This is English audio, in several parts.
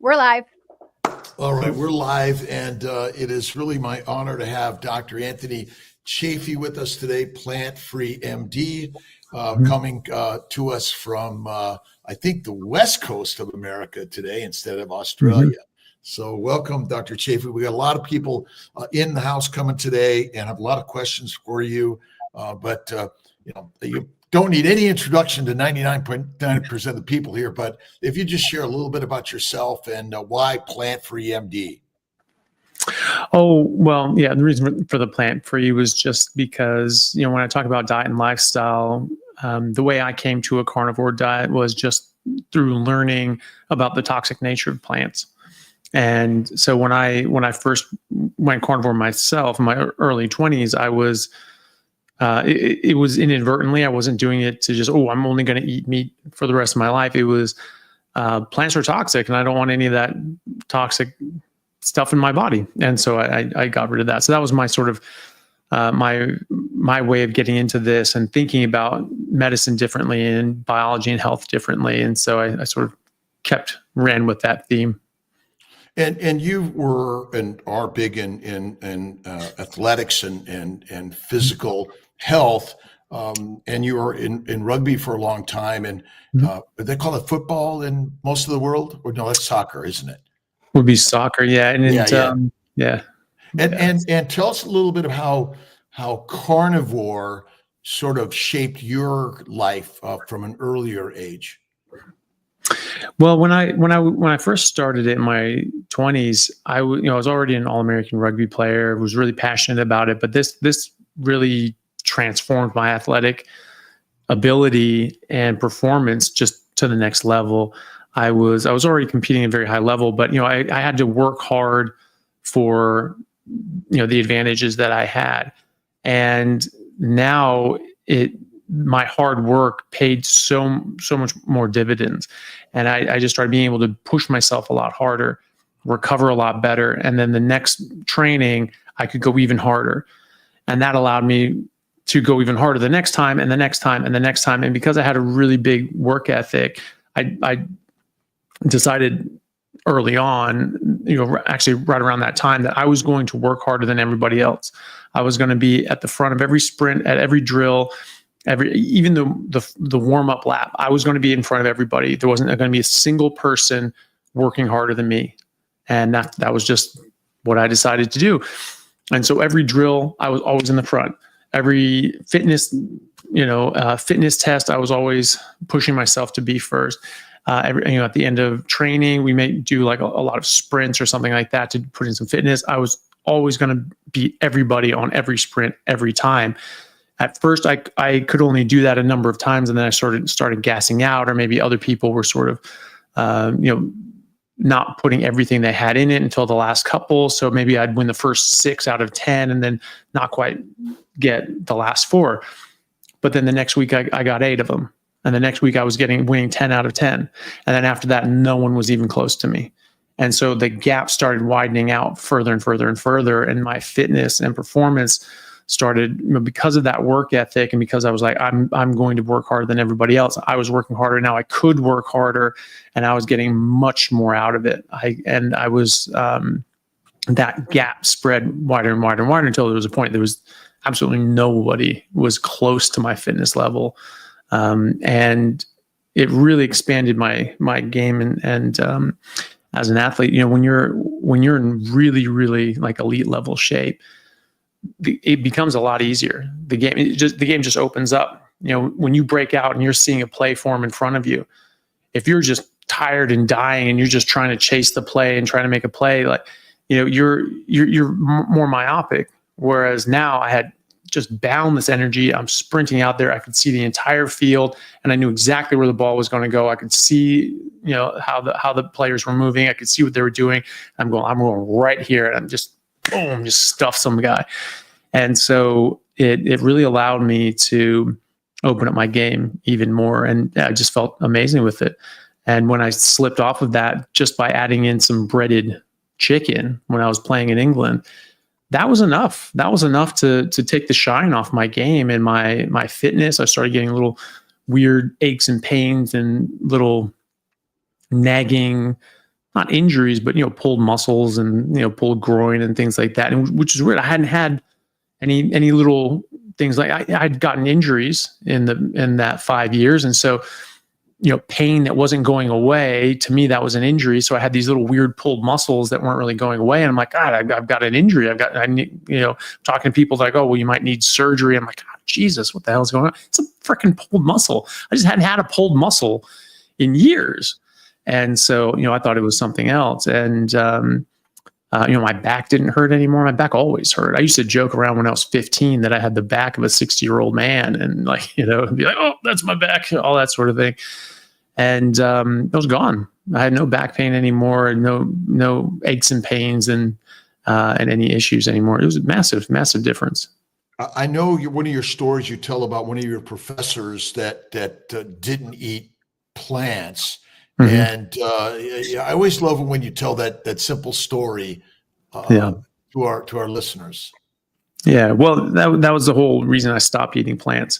We're live. All right, we're live, and it is really my honor to have Dr. Anthony Chaffee with us today, Plant-Free MD, coming to us from, I think, the West Coast of America today instead of Australia. So welcome, Dr. Chaffee. We got a lot of people in the house coming today and have a lot of questions for you, but you don't need any introduction to 99.9% of the people here, but if you just share a little bit about yourself and why Plant-Free MD. Oh, well, yeah, the reason for the plant-free was just because, when I talk about diet and lifestyle, the way I came to a carnivore diet was just through learning about the toxic nature of plants. And so when I first went carnivore myself in my early 20s, I was it was inadvertently. I wasn't doing it to just, I'm only going to eat meat for the rest of my life. It was plants are toxic and I don't want any of that toxic stuff in my body. And so I got rid of that. So that was my sort of my way of getting into this and thinking about medicine differently and biology and health differently. And so I sort of ran with that theme. And you were and are big in athletics and physical health, and you were in rugby for a long time. And they call it football in most of the world, or no, that's soccer, isn't it? Would be soccer, yeah. And tell us a little bit of how carnivore sort of shaped your life from an earlier age. Well, when I first started it in my 20s, I was already an All-American rugby player, was really passionate about it, but this really transformed my athletic ability and performance just to the next level. I was already competing at a very high level, but I had to work hard for the advantages that I had, and now my hard work paid so much more dividends. And I just started being able to push myself a lot harder, recover a lot better. And then the next training, I could go even harder. And that allowed me to go even harder the next time and the next time and the next time. And because I had a really big work ethic, I decided early on, actually right around that time, that I was going to work harder than everybody else. I was going to be at the front of every sprint, at every drill, even the warm-up lap. I was going to be in front of everybody. There wasn't going to be a single person working harder than me. And that was just what I decided to do. And so every drill, I was always in the front. Every fitness test, I was always pushing myself to be first. At the end of training, we may do like a lot of sprints or something like that to put in some fitness. I was always going to beat everybody on every sprint every time. At first, I could only do that a number of times, and then I started gassing out, or maybe other people were sort of, not putting everything they had in it until the last couple. So maybe I'd win the first 6 out of 10, and then not quite get the last 4. But then the next week, I got 8 of them, and the next week I was winning 10 out of 10, and then after that, no one was even close to me. And so the gap started widening out further and further and further, and my fitness and performance started, because of that work ethic, and because I was like, I'm going to work harder than everybody else. I was working harder. Now I could work harder, and I was getting much more out of it. I was that gap spread wider and wider and wider until there was a point there was absolutely nobody was close to my fitness level, and it really expanded my game. And as an athlete, when you're in really, really like elite level shape, it becomes a lot easier. The game just opens up. When you break out and you're seeing a play form in front of you, if you're just tired and dying and you're just trying to chase the play and trying to make a play, like, you're more myopic. Whereas now I had just boundless energy. I'm sprinting out there. I could see the entire field, and I knew exactly where the ball was going to go. I could see, how the players were moving. I could see what they were doing. I'm going right here, and I'm just boom, just stuff some guy. And so it really allowed me to open up my game even more. And I just felt amazing with it. And when I slipped off of that, just by adding in some breaded chicken when I was playing in England, that was enough. That was enough to take the shine off my game and my fitness. I started getting little weird aches and pains and little nagging not injuries, but, pulled muscles and, pulled groin and things like that. And which is weird. I hadn't had any little things like I'd gotten injuries in that 5 years. And so, pain that wasn't going away, to me, that was an injury. So I had these little weird pulled muscles that weren't really going away. And I'm like, God, I've got an injury. I need, talking to people like, oh, well, you might need surgery. I'm like, God, Jesus, what the hell is going on? It's a freaking pulled muscle. I just hadn't had a pulled muscle in years. And so, I thought it was something else. And, my back didn't hurt anymore. My back always hurt. I used to joke around when I was 15 that I had the back of a 60-year-old man, and be like, oh, that's my back, all that sort of thing. And it was gone. I had no back pain anymore, no aches and pains and any issues anymore. It was a massive, massive difference. I know one of your stories you tell about one of your professors that didn't eat plants. Mm-hmm. And I always love it when you tell that simple story to our listeners. Yeah, well, that was the whole reason I stopped eating plants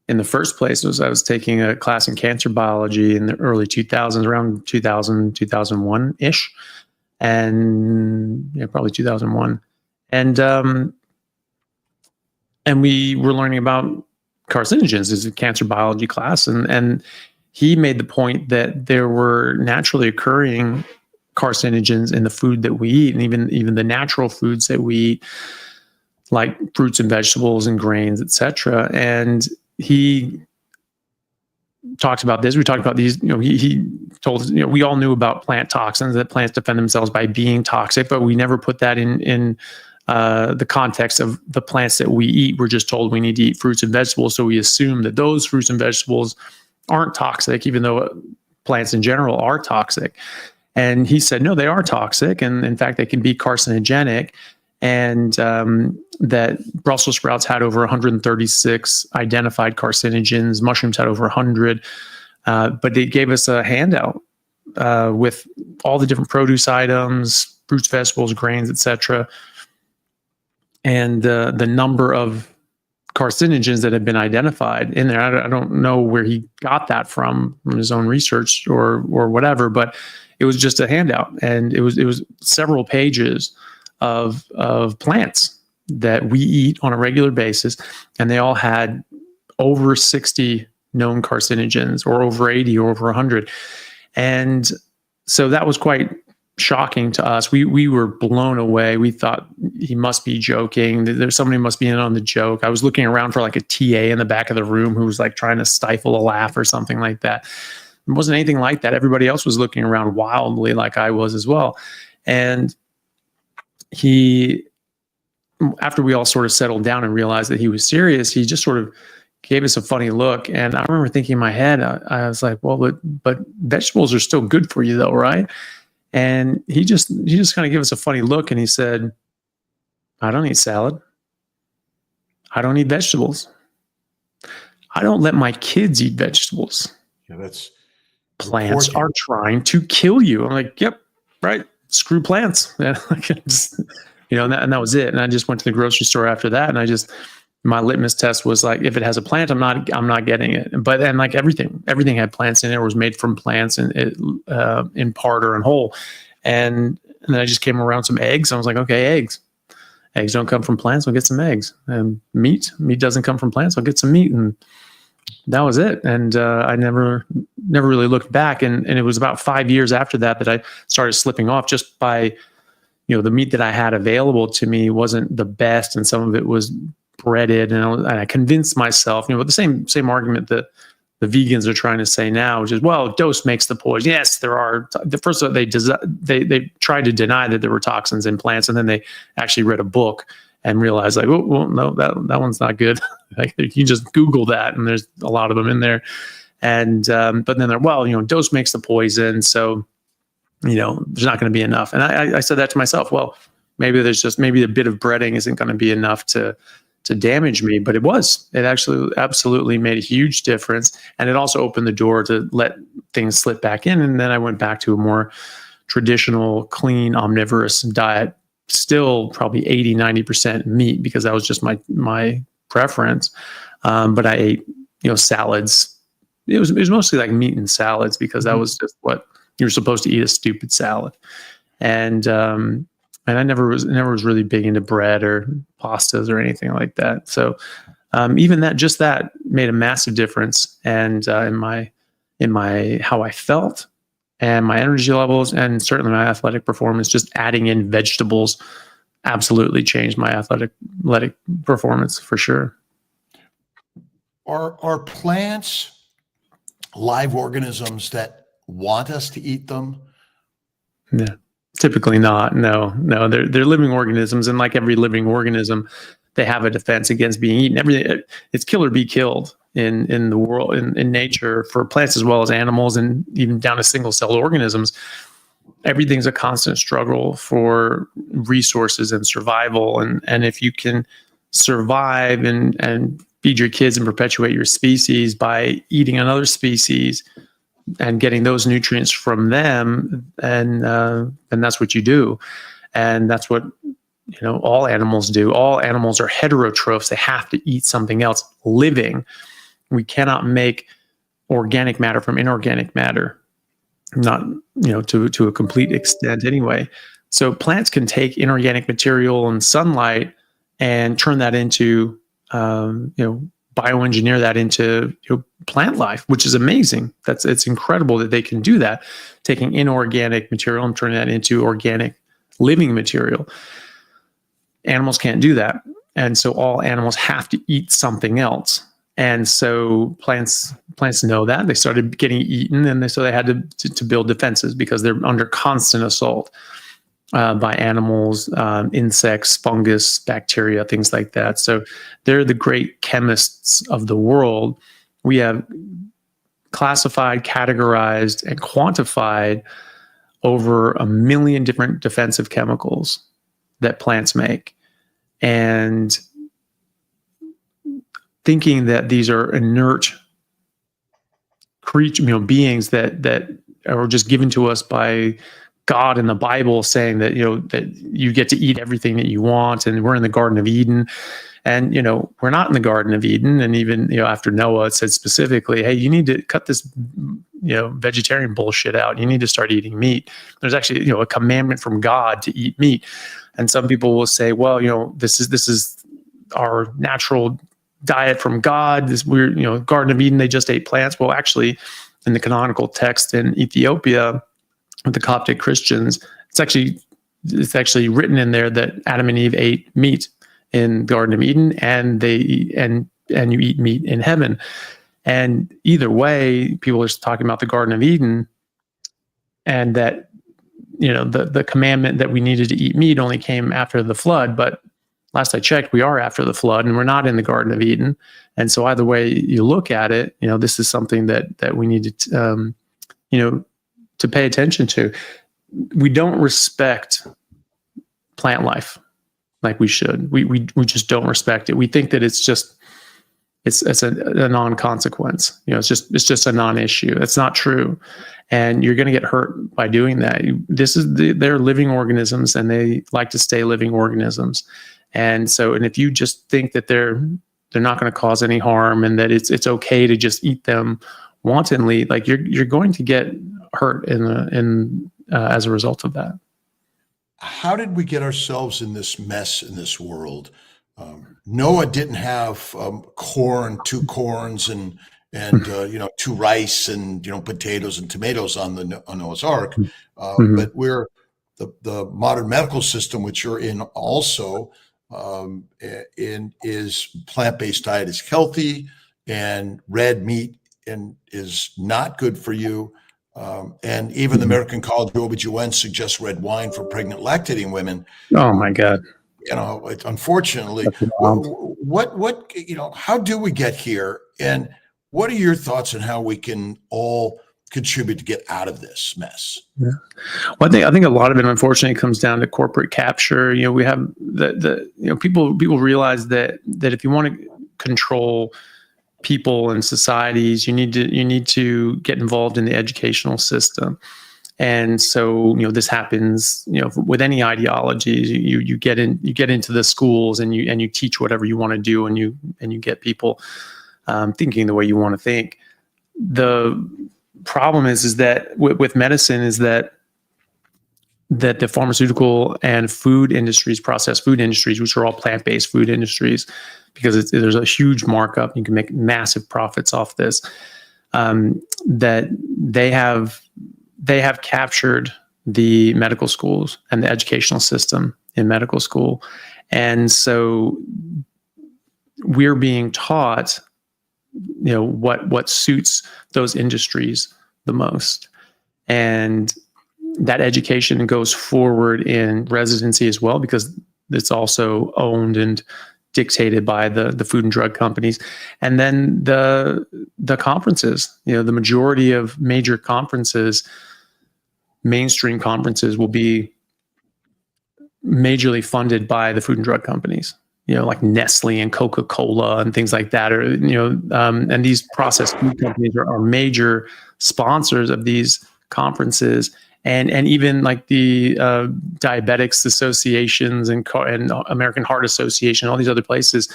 in the first place. Was I was taking a class in cancer biology in the early 2000s, around 2000, 2001-ish, and probably 2001, and we were learning about carcinogens as a cancer biology class, and he made the point that there were naturally occurring carcinogens in the food that we eat, and even the natural foods that we eat, like fruits and vegetables and grains, etc. And he talked about this. We talked about these. He told us. We all knew about plant toxins, that plants defend themselves by being toxic, but we never put that in the context of the plants that we eat. We're just told we need to eat fruits and vegetables, so we assume that those fruits and vegetables aren't toxic, even though plants in general are toxic. And he said, no, they are toxic. And in fact, they can be carcinogenic. And that Brussels sprouts had over 136 identified carcinogens. Mushrooms had over 100. But they gave us a handout with all the different produce items, fruits, vegetables, grains, etc. And the number of carcinogens that have been identified in there. I don't know where he got that from his own research or whatever, but it was just a handout, and it was several pages of plants that we eat on a regular basis, and they all had over 60 known carcinogens, or over 80, or over 100, and so that was quite shocking to us. We were blown away. We thought he must be joking. There's somebody must be in on the joke. I was looking around for like a TA in the back of the room who was like trying to stifle a laugh or something like that. It wasn't anything like that. Everybody else was looking around wildly, like I was as well. And he, after we all sort of settled down and realized that he was serious, he just sort of gave us a funny look. And I remember thinking in my head, I was like, well, but vegetables are still good for you though, right? And he just kind of gave us a funny look, and he said, I don't eat salad. I don't eat vegetables. I don't let my kids eat vegetables. Yeah, that's plants are trying to kill you. I'm like, yep, right. Screw plants. And that was it. And I just went to the grocery store after that, and my litmus test was like, if it has a plant, I'm not getting it. But then like everything had plants in it, or was made from plants, and in part or in whole. And then I just came around some eggs. I was like, okay, eggs don't come from plants. I'll get some eggs. And meat doesn't come from plants. I'll get some meat. And that was it. And I never really looked back. And it was about 5 years after that I started slipping off, just by, the meat that I had available to me wasn't the best, and some of it was breaded, and I convinced myself, but the same argument that the vegans are trying to say now, which is, well, dose makes the poison. Yes, there are. First of all, they tried to deny that there were toxins in plants, and then they actually read a book and realized, like, oh, well, no, that one's not good. Like, you just Google that, and there's a lot of them in there. And but then they're, well, dose makes the poison, so there's not going to be enough. And I said that to myself. Well, maybe a bit of breading isn't going to be enough to damage me, but it actually absolutely made a huge difference. And it also opened the door to let things slip back in. And then I went back to a more traditional, clean, omnivorous diet, still probably 80-90% meat, because that was just my preference. But I ate, salads. It was mostly like meat and salads, because that was just what you're supposed to eat a stupid salad. And I never was really big into bread or pastas or anything like that. So even that made a massive difference, and in my how I felt and my energy levels, and certainly my athletic performance. Just adding in vegetables absolutely changed my athletic performance for sure. Are plants live organisms that want us to eat them? Yeah. Typically not. No, they're living organisms, and like every living organism, they have a defense against being eaten. It's kill or be killed in the world, in nature, for plants as well as animals, and even down to single-celled organisms. Everything's a constant struggle for resources and survival. And if you can survive and feed your kids and perpetuate your species by eating another species and getting those nutrients from them, and that's what you do. And that's what, all animals do. All animals are heterotrophs. They have to eat something else living. We cannot make organic matter from inorganic matter, not, to a complete extent anyway. So plants can take inorganic material and sunlight and turn that into, bioengineer that into plant life, which is amazing. It's incredible that they can do that, taking inorganic material and turning that into organic living material. Animals can't do that. And so all animals have to eat something else. And so plants know that. They started getting eaten, and so they had to build defenses because they're under constant assault by animals, insects, fungus, bacteria, things like that. So they're the great chemists of the world. We have classified, categorized, and quantified over 1 million different defensive chemicals that plants make. And thinking that these are inert creatures, beings that are just given to us by God in the Bible, saying that, that you get to eat everything that you want, and we're in the Garden of Eden. And, we're not in the Garden of Eden. And even, after Noah, it said specifically, hey, you need to cut this, vegetarian bullshit out. You need to start eating meat. There's actually, a commandment from God to eat meat. And some people will say, well, this is our natural diet from God. This weird, Garden of Eden, they just ate plants. Well, actually, in the canonical text in Ethiopia, with the Coptic Christians, it's actually written in there that Adam and Eve ate meat in the Garden of Eden, and you eat meat in heaven. And either way, people are talking about the Garden of Eden, and that, the commandment that we needed to eat meat only came after the flood. But last I checked, we are after the flood, and we're not in the Garden of Eden. And so either way you look at it, this is something that we need to, to pay attention to. We don't respect plant life like we should. We just don't respect it. We think that it's a non-consequence. It's just a non-issue. That's not true. And you're going to get hurt by doing that. They're living organisms, and they like to stay living organisms. And if you just think that they're not going to cause any harm, and that it's okay to just eat them wantonly, like you're going to get hurt as a result of that. How did we get ourselves in this mess in this world? Noah didn't have two corns and 2 rice and potatoes and tomatoes on Noah's Ark, but we're the modern medical system, which you're in also, is plant-based diet is healthy, and red meat is not good for you. And even the American College of OB/GYN suggests red wine for pregnant lactating women. Oh my God. Unfortunately, how do we get here? And what are your thoughts on how we can all contribute to get out of this mess? Yeah. Well, I think a lot of it, unfortunately, comes down to corporate capture. We have people realize that if you want to control people and societies, you need to get involved in the educational system. And so, this happens, with any ideologies. You get into the schools, and you teach whatever you want to do, and you get people thinking the way you want to think. The problem is that with medicine is that the pharmaceutical and food industries, processed food industries, which are all plant-based food industries, because there's a huge markup, you can make massive profits off this. That they have captured the medical schools and the educational system in medical school, and so we're being taught, what suits those industries the most, and that education goes forward in residency as well, because it's also owned and dictated by the food and drug companies. And then the conferences, the majority of major conferences, mainstream conferences, will be majorly funded by the food and drug companies, like Nestle and Coca-Cola and things like that, or, and these processed food companies are major sponsors of these conferences. And even like the diabetics associations and American Heart Association, all these other places,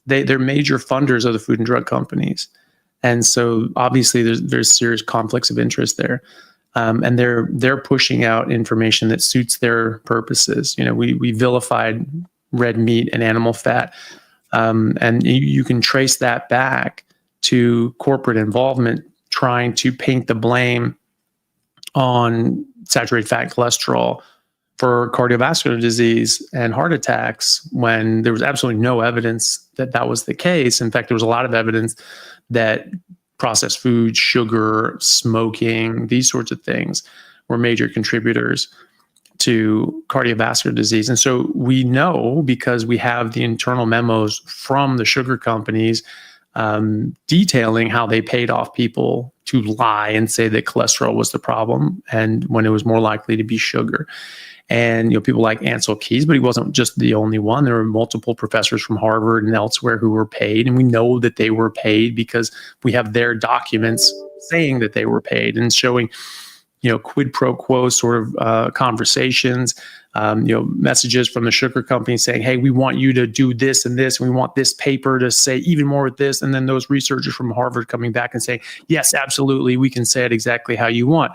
they're major funders of the food and drug companies. And so obviously there's serious conflicts of interest there. And they're pushing out information that suits their purposes. We vilified red meat and animal fat. And you can trace that back to corporate involvement, trying to paint the blame on saturated fat and cholesterol for cardiovascular disease and heart attacks, when there was absolutely no evidence that was the case. In fact, there was a lot of evidence that processed food, sugar, smoking, these sorts of things were major contributors to cardiovascular disease. And so we know, because we have the internal memos from the sugar companies detailing how they paid off people to lie and say that cholesterol was the problem, and when it was more likely to be sugar. And people like Ancel Keys, but he wasn't just the only one. There were multiple professors from Harvard and elsewhere who were paid, and we know that they were paid because we have their documents saying that they were paid and showing quid pro quo sort of conversations, messages from the sugar company saying, hey, we want you to do this and this, and we want this paper to say even more with this. And then those researchers from Harvard coming back and saying, yes, absolutely, we can say it exactly how you want.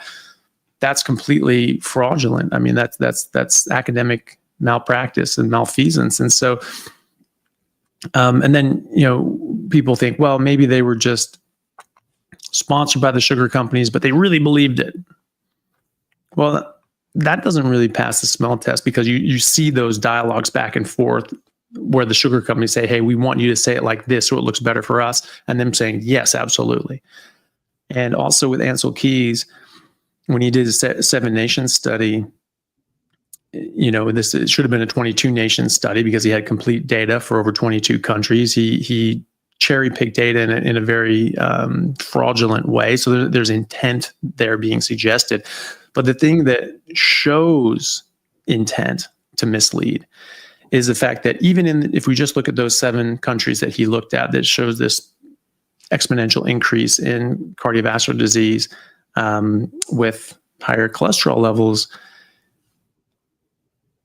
That's completely fraudulent. I mean, that's academic malpractice and malfeasance. And so, and then, people think, well, maybe they were just sponsored by the sugar companies, but they really believed it. Well, that doesn't really pass the smell test, because you see those dialogues back and forth where the sugar companies say, hey, we want you to say it like this so it looks better for us, and them saying, yes, absolutely. And also with Ancel Keys, when he did a 7 nation study, it should have been a 22 nation study because he had complete data for over 22 countries. He cherry-picked data in a very fraudulent way. So there's intent there being suggested. But the thing that shows intent to mislead is the fact that even if we just look at those 7 countries that he looked at, that shows this exponential increase in cardiovascular disease with higher cholesterol levels,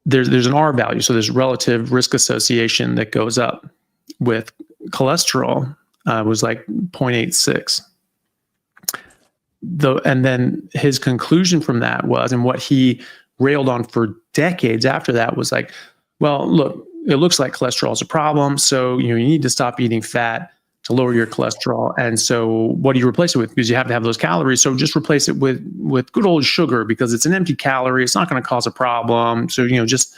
there's an R value. So there's relative risk association that goes up. With cholesterol, was like 0.86. And then his conclusion from that was, and what he railed on for decades after that, was like, well, look, it looks like cholesterol is a problem, so you need to stop eating fat to lower your cholesterol. And so what do you replace it with? Because you have to have those calories. So just replace it with good old sugar, because it's an empty calorie. It's not going to cause a problem. So, just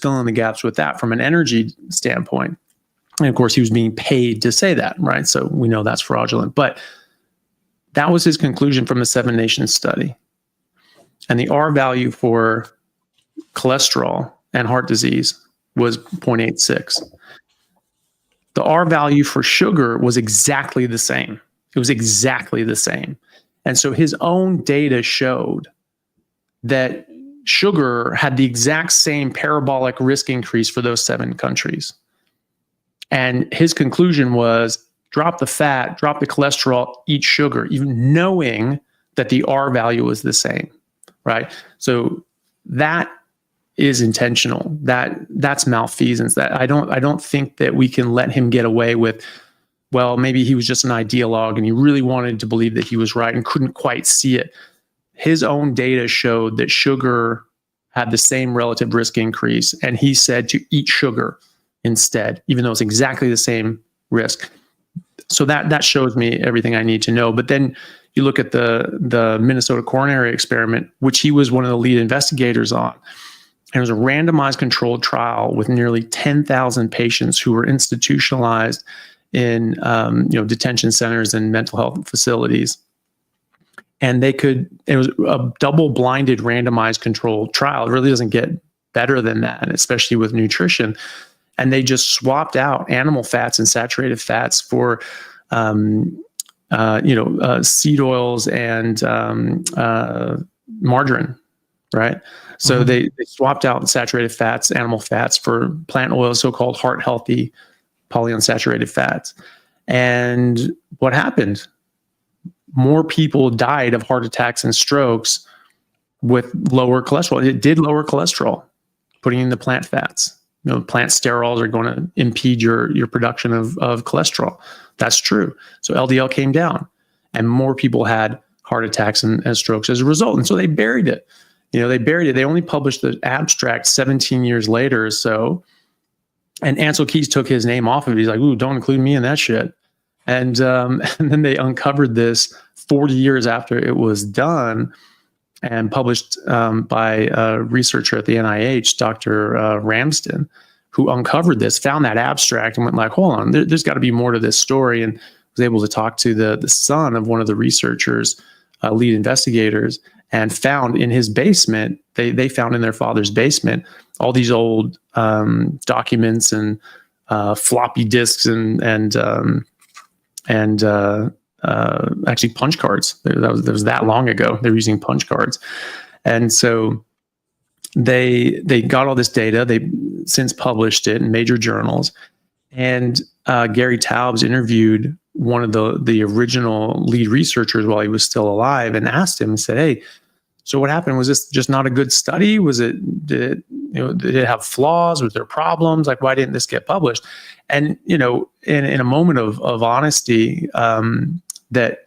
fill in the gaps with that from an energy standpoint. And of course, he was being paid to say that, right? So we know that's fraudulent. But that was his conclusion from the 7 nation study. And the R value for cholesterol and heart disease was 0.86. The R value for sugar was exactly the same. It was exactly the same. And so his own data showed that sugar had the exact same parabolic risk increase for those 7 countries. And his conclusion was, drop the fat, drop the cholesterol, eat sugar, even knowing that the R value was the same, right? So that is intentional. That's malfeasance. That I don't think that we can let him get away with well, maybe he was just an ideologue and he really wanted to believe that he was right and couldn't quite see it. His own data showed that sugar had the same relative risk increase, and he said to eat sugar instead, even though it's exactly the same risk. So that shows me everything I need to know. But then you look at the Minnesota coronary experiment, which he was one of the lead investigators on. And it was a randomized controlled trial with nearly 10,000 patients who were institutionalized in detention centers and mental health facilities. And it was a double-blinded randomized controlled trial. It really doesn't get better than that, especially with nutrition. And they just swapped out animal fats and saturated fats for seed oils and margarine, right? So they swapped out saturated fats, animal fats, for plant oils, so-called heart-healthy polyunsaturated fats. And what happened? More people died of heart attacks and strokes with lower cholesterol. It did lower cholesterol, putting in the plant fats. Plant sterols are going to impede your production of cholesterol. That's true. So LDL came down, and more people had heart attacks and strokes as a result. And so they buried it. They only published the abstract 17 years later or so. And Ansel Keys took his name off of it. He's like, ooh, don't include me in that shit. And then they uncovered this 40 years after it was done and published by a researcher at the NIH, Dr. Ramsden, who uncovered this, found that abstract and went like, hold on, there's got to be more to this story, and was able to talk to the son of one of the researchers, lead investigators, and found in his basement, they found in their father's basement all these old documents and floppy disks and actually punch cards. That was that long ago. They were using punch cards. And so they got all this data. They since published it in major journals. And Gary Taubes interviewed one of the original lead researchers while he was still alive and asked him and said, hey, so what happened? Was this just not a good study? Did it have flaws? Was there problems? Like, why didn't this get published? And, in a moment of honesty, that,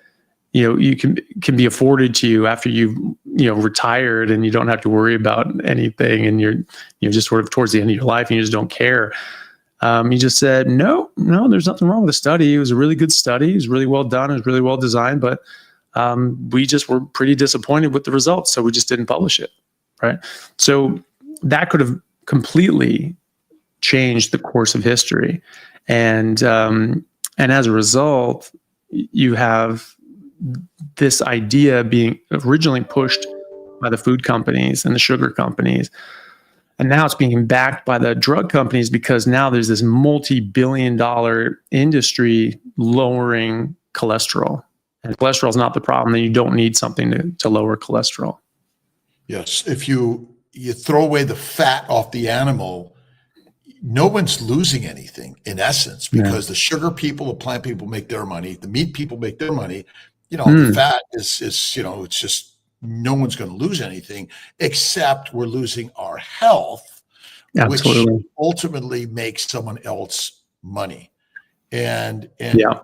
you can be afforded to you after you've, retired and you don't have to worry about anything, and you're just sort of towards the end of your life and you just don't care. He just said, no, there's nothing wrong with the study. It was a really good study. It was really well done. It was really well designed, but we just were pretty disappointed with the results, so we just didn't publish it, right? So that could have completely changed the course of history, and as a result, you have this idea being originally pushed by the food companies and the sugar companies, and now it's being backed by the drug companies, because now there's this multi-billion-dollar industry lowering cholesterol. And cholesterol is not the problem, then you don't need something to lower cholesterol. Yes. If you throw away the fat off the animal, no one's losing anything in essence, because the sugar people, the plant people make their money, the meat people make their money. The fat is it's just, no one's going to lose anything, except we're losing our health, Absolutely. which ultimately makes someone else money. And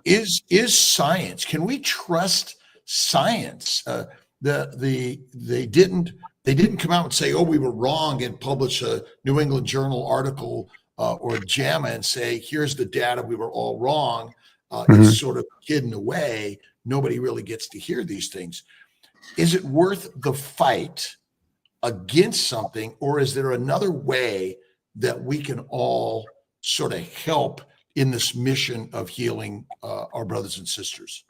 is science? Can we trust science? They didn't come out and say, "Oh, we were wrong," and publish a New England Journal article or JAMA and say, "Here's the data. We were all wrong." It's sort of hidden away. Nobody really gets to hear these things. Is it worth the fight against something, or is there another way that we can all sort of help in this mission of healing our brothers and sisters?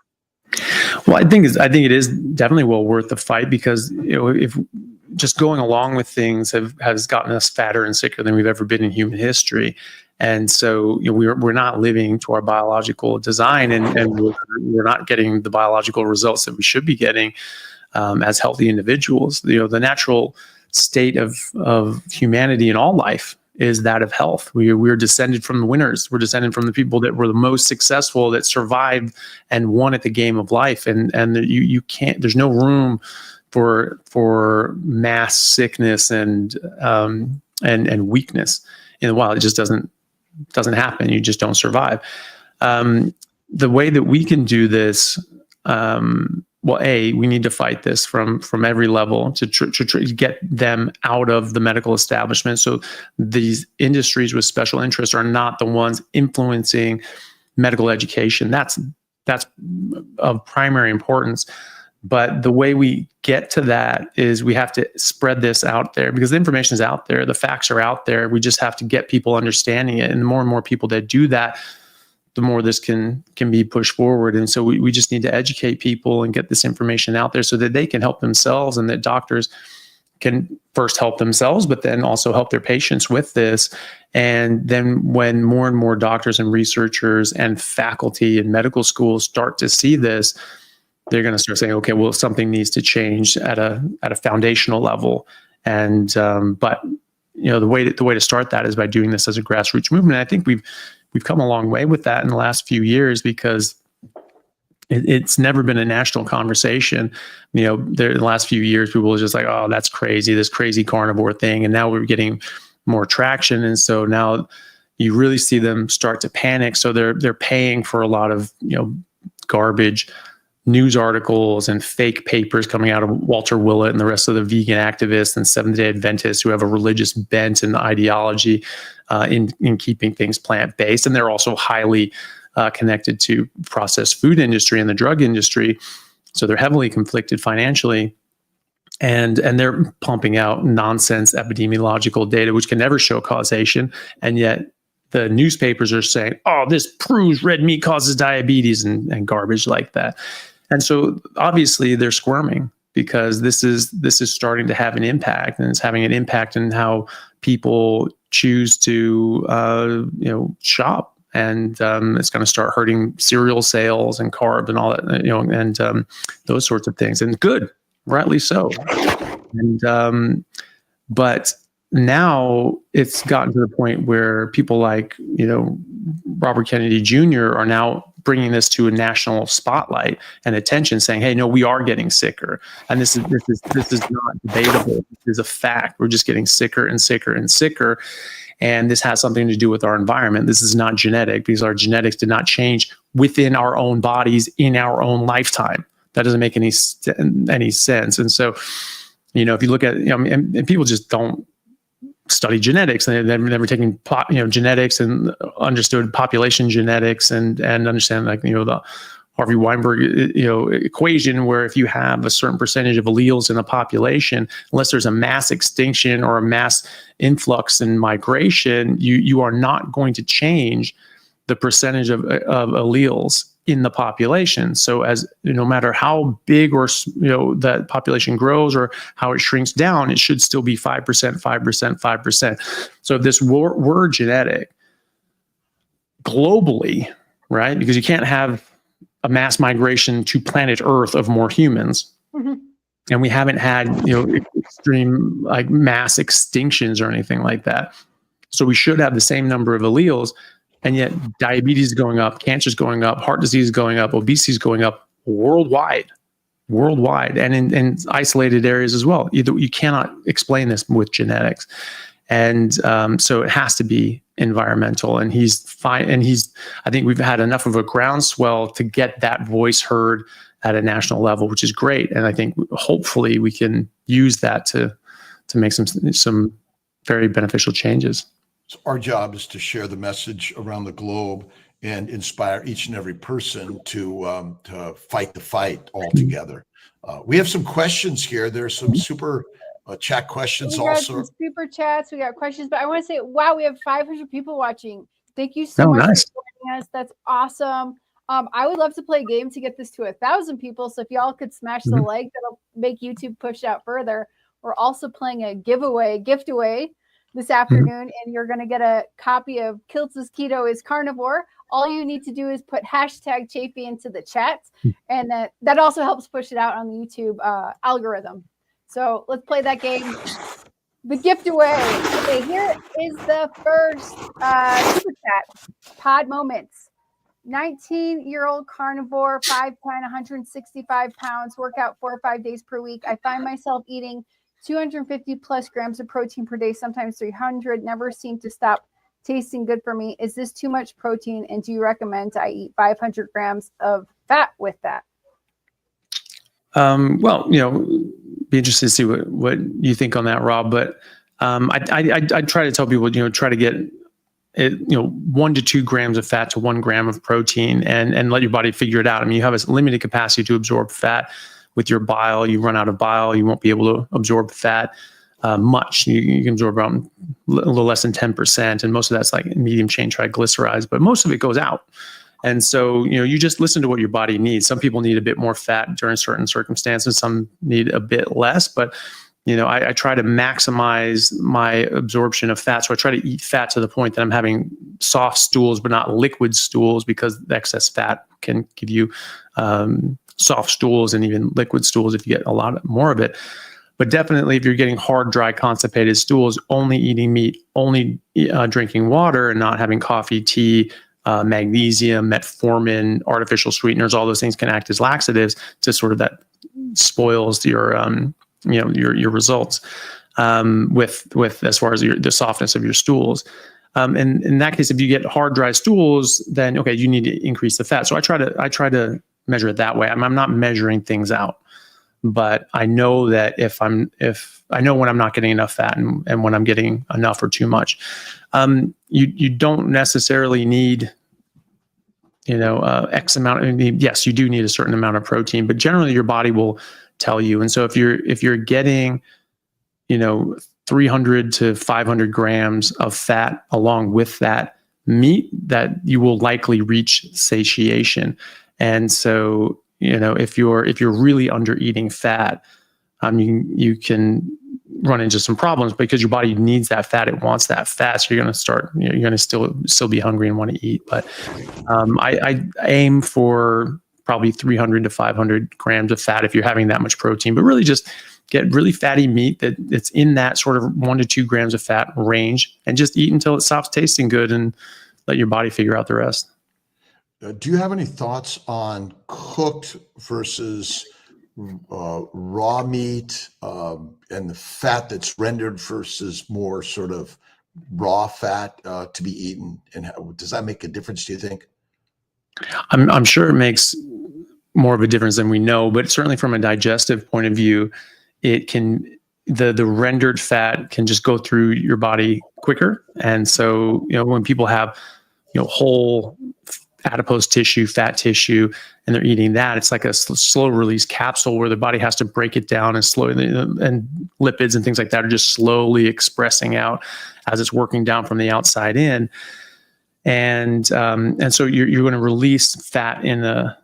Well, I think it is definitely well worth the fight, because if just going along with things has gotten us fatter and sicker than we've ever been in human history, and so we're not living to our biological design, and we're not getting the biological results that we should be getting as healthy individuals. The natural state of humanity in all life is that of health. We're descended from the winners. We're descended from the people that were the most successful, that survived and won at the game of life. And you can't. There's no room for mass sickness and weakness in the wild. It just doesn't happen. You just don't survive. the way that we can do this, well, we need to fight this from every level to get them out of the medical establishment. So these industries with special interests are not the ones influencing medical education. That's of primary importance. But the way we get to that is we have to spread this out there, because the information is out there, the facts are out there. We just have to get people understanding it, and the more and more people that do that, the more this can be pushed forward. And so we just need to educate people and get this information out there so that they can help themselves, and that doctors can first help themselves, but then also help their patients with this. And then when more and more doctors and researchers and faculty in medical schools start to see this, they're going to start saying, okay, well, something needs to change at a foundational level. And but the way to start that is by doing this as a grassroots movement. And I think we've come a long way with that in the last few years, because it's never been a national conversation. In the last few years, people were just like, oh, that's crazy, this crazy carnivore thing. And now we're getting more traction. And so now you really see them start to panic. So they're paying for a lot of, garbage news articles and fake papers coming out of Walter Willett and the rest of the vegan activists and Seventh-day Adventists who have a religious bent and ideology in keeping things plant-based. And they're also highly connected to processed food industry and the drug industry. So they're heavily conflicted financially. And they're pumping out nonsense epidemiological data, which can never show causation. And yet the newspapers are saying, oh, this proves red meat causes diabetes and garbage like that. And so obviously they're squirming, because this is starting to have an impact, and it's having an impact in how people choose to shop. And it's going to start hurting cereal sales and carb and all that, and those sorts of things. And good, rightly so. And but now it's gotten to the point where people like Robert Kennedy Jr. are now bringing this to a national spotlight and attention, saying, "Hey, no, we are getting sicker, and this is not debatable. This is a fact. We're just getting sicker and sicker and sicker." And this has something to do with our environment. This is not genetic, because our genetics did not change within our own bodies in our own lifetime. That doesn't make any sense. And so, if you look at, and people just don't study genetics, and they've never taken genetics and understood population genetics and understand the Harvey Weinberg equation, where if you have a certain percentage of alleles in a population, unless there's a mass extinction or a mass influx and migration, you are not going to change the percentage of alleles in the population. So as no matter how big or that population grows or how it shrinks down, it should still be 5%, 5%, 5%. So if this were genetic globally, right? Because you can't have a mass migration to planet Earth of more humans. Mm-hmm. And we haven't had, extreme like mass extinctions or anything like that. So we should have the same number of alleles. And yet diabetes is going up, cancer is going up, heart disease is going up, obesity is going up worldwide, and in isolated areas as well. You cannot explain this with genetics. And so it has to be environmental. And he's fine. And I think we've had enough of a groundswell to get that voice heard at a national level, which is great. And I think hopefully we can use that to make some very beneficial changes. So our job is to share the message around the globe and inspire each and every person to fight the fight all together. We have some questions here. There's some super chat questions also. Some super chats. We got questions, but I want to say, wow, we have 500 people watching. Thank you so much for joining us. That's awesome. I would love to play a game to get this to 1,000 people. So if y'all could smash the like, that'll make YouTube push out further. We're also playing a gift away this afternoon, and you're going to get a copy of Kiltz's Keto is Carnivore. All you need to do is put hashtag Chaffee into the chat, and that also helps push it out on the YouTube algorithm. So let's play that game. The gift away. Okay, here is the first super chat. Pod Moments. 19-year-old carnivore, 5'10", 165 pounds, workout 4 or 5 days per week. I find myself eating 250 plus grams of protein per day, sometimes 300. Never seem to stop tasting good for me. Is this too much protein? And do you recommend I eat 500 grams of fat with that? Well, be interested to see what you think on that, Rob. But I try to tell people, try to get 1 to 2 grams of fat to 1 gram of protein, and let your body figure it out. I mean, you have a limited capacity to absorb fat with your bile. You run out of bile, you won't be able to absorb fat much. You can absorb around a little less than 10%, and most of that's like medium chain triglycerides, but most of it goes out. And so, you just listen to what your body needs. Some people need a bit more fat during certain circumstances. Some need a bit less, but I try to maximize my absorption of fat. So I try to eat fat to the point that I'm having soft stools, but not liquid stools, because the excess fat can give you soft stools and even liquid stools if you get a lot more of it. But definitely, if you're getting hard, dry, constipated stools, only eating meat, only drinking water, and not having coffee, tea, magnesium, metformin, artificial sweeteners, all those things can act as laxatives to sort of that spoils your results with as far as the softness of your stools. And in that case, if you get hard, dry stools, then okay, you need to increase the fat. So I try to measure it that way. I'm not measuring things out, but I know that if I know when I'm not getting enough fat and when I'm getting enough or too much. You don't necessarily need X amount. I mean, yes, you do need a certain amount of protein, but generally your body will tell you. And so if you're getting 300 to 500 grams of fat along with that meat, that you will likely reach satiation. And so if you're really under eating fat, you can run into some problems because your body needs that fat. It wants that fat. So you're going to still be hungry and want to eat. But I aim for probably 300 to 500 grams of fat if you're having that much protein, but really just get really fatty meat that's in that sort of 1 to 2 grams of fat range, and just eat until it stops tasting good and let your body figure out the rest. Do you have any thoughts on cooked versus raw meat, and the fat that's rendered versus more sort of raw fat to be eaten? And does that make a difference, do you think? I'm sure it makes more of a difference than we know, but certainly from a digestive point of view, it can, the rendered fat can just go through your body quicker. And so, when people have, whole adipose tissue, fat tissue, and they're eating that, it's like a slow release capsule where the body has to break it down and and lipids and things like that are just slowly expressing out as it's working down from the outside in. And so you're going to release fat in a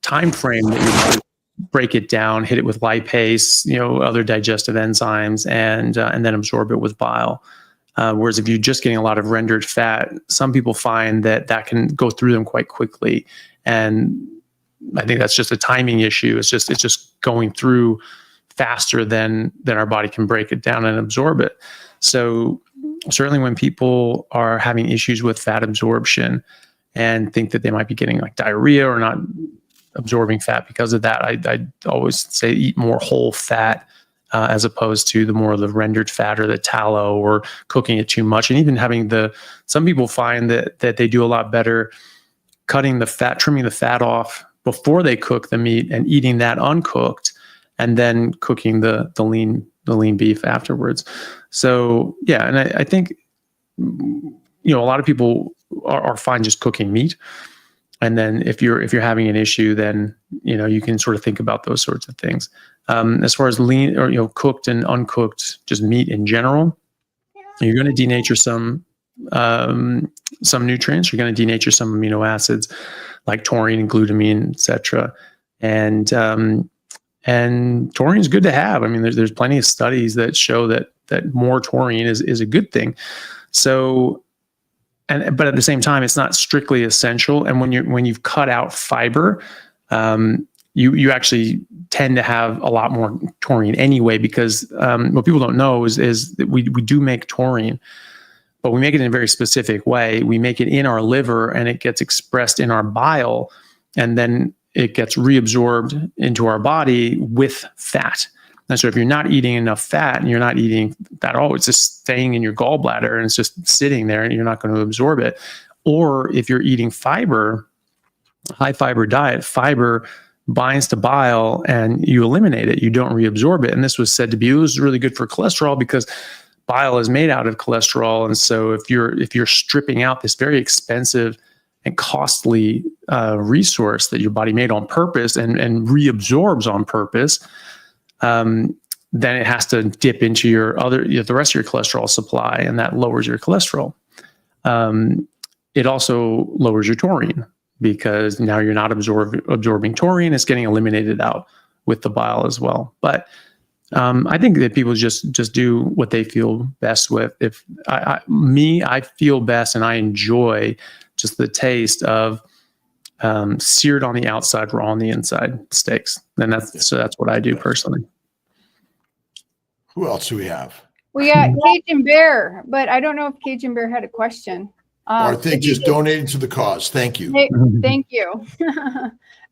time frame that you're going to break it down, hit it with lipase, other digestive enzymes, and then absorb it with bile. Whereas if you're just getting a lot of rendered fat, some people find that can go through them quite quickly. And I think that's just a timing issue. It's just going through faster than our body can break it down and absorb it. So certainly when people are having issues with fat absorption and think that they might be getting like diarrhea or not absorbing fat because of that, I always say eat more whole fat as opposed to the more of the rendered fat or the tallow or cooking it too much. And even having some people find that they do a lot better cutting the fat, trimming the fat off before they cook the meat and eating that uncooked, and then cooking the lean beef afterwards. So yeah, and I think a lot of people are fine just cooking meat. And then if you're having an issue, then you can sort of think about those sorts of things. As far as lean or cooked and uncooked, just meat in general, you're going to denature some nutrients. You're going to denature some amino acids like taurine and glutamine, etc. And taurine is good to have. I mean, there's plenty of studies that show that more taurine is a good thing. So, but at the same time, it's not strictly essential. And when you've cut out fiber, you actually tend to have a lot more taurine anyway, because what people don't know is that we do make taurine, but we make it in a very specific way. We make it in our liver, and it gets expressed in our bile, and then it gets reabsorbed into our body with fat. And so if you're not eating enough fat and you're not eating that all, it's just staying in your gallbladder and it's just sitting there and you're not going to absorb it. Or if you're eating fiber, high fiber diet, fiber binds to bile and you eliminate it. You don't reabsorb it. And this was said to be, it was really good for cholesterol because bile is made out of cholesterol. And so if you're stripping out this very expensive and costly resource that your body made on purpose and reabsorbs on purpose, then it has to dip into the rest of your cholesterol supply, and that lowers your cholesterol. It also lowers your taurine because now you're not absorbing taurine. It's getting eliminated out with the bile as well. But I think that people just do what they feel best with. If I feel best and I enjoy just the taste of seared on the outside, raw on the inside steaks. And that's what I do personally. Who else do we have? We got Cajun Bear, but I don't know if Cajun Bear had a question. Or I think just donating to the cause. Thank you. Thank you.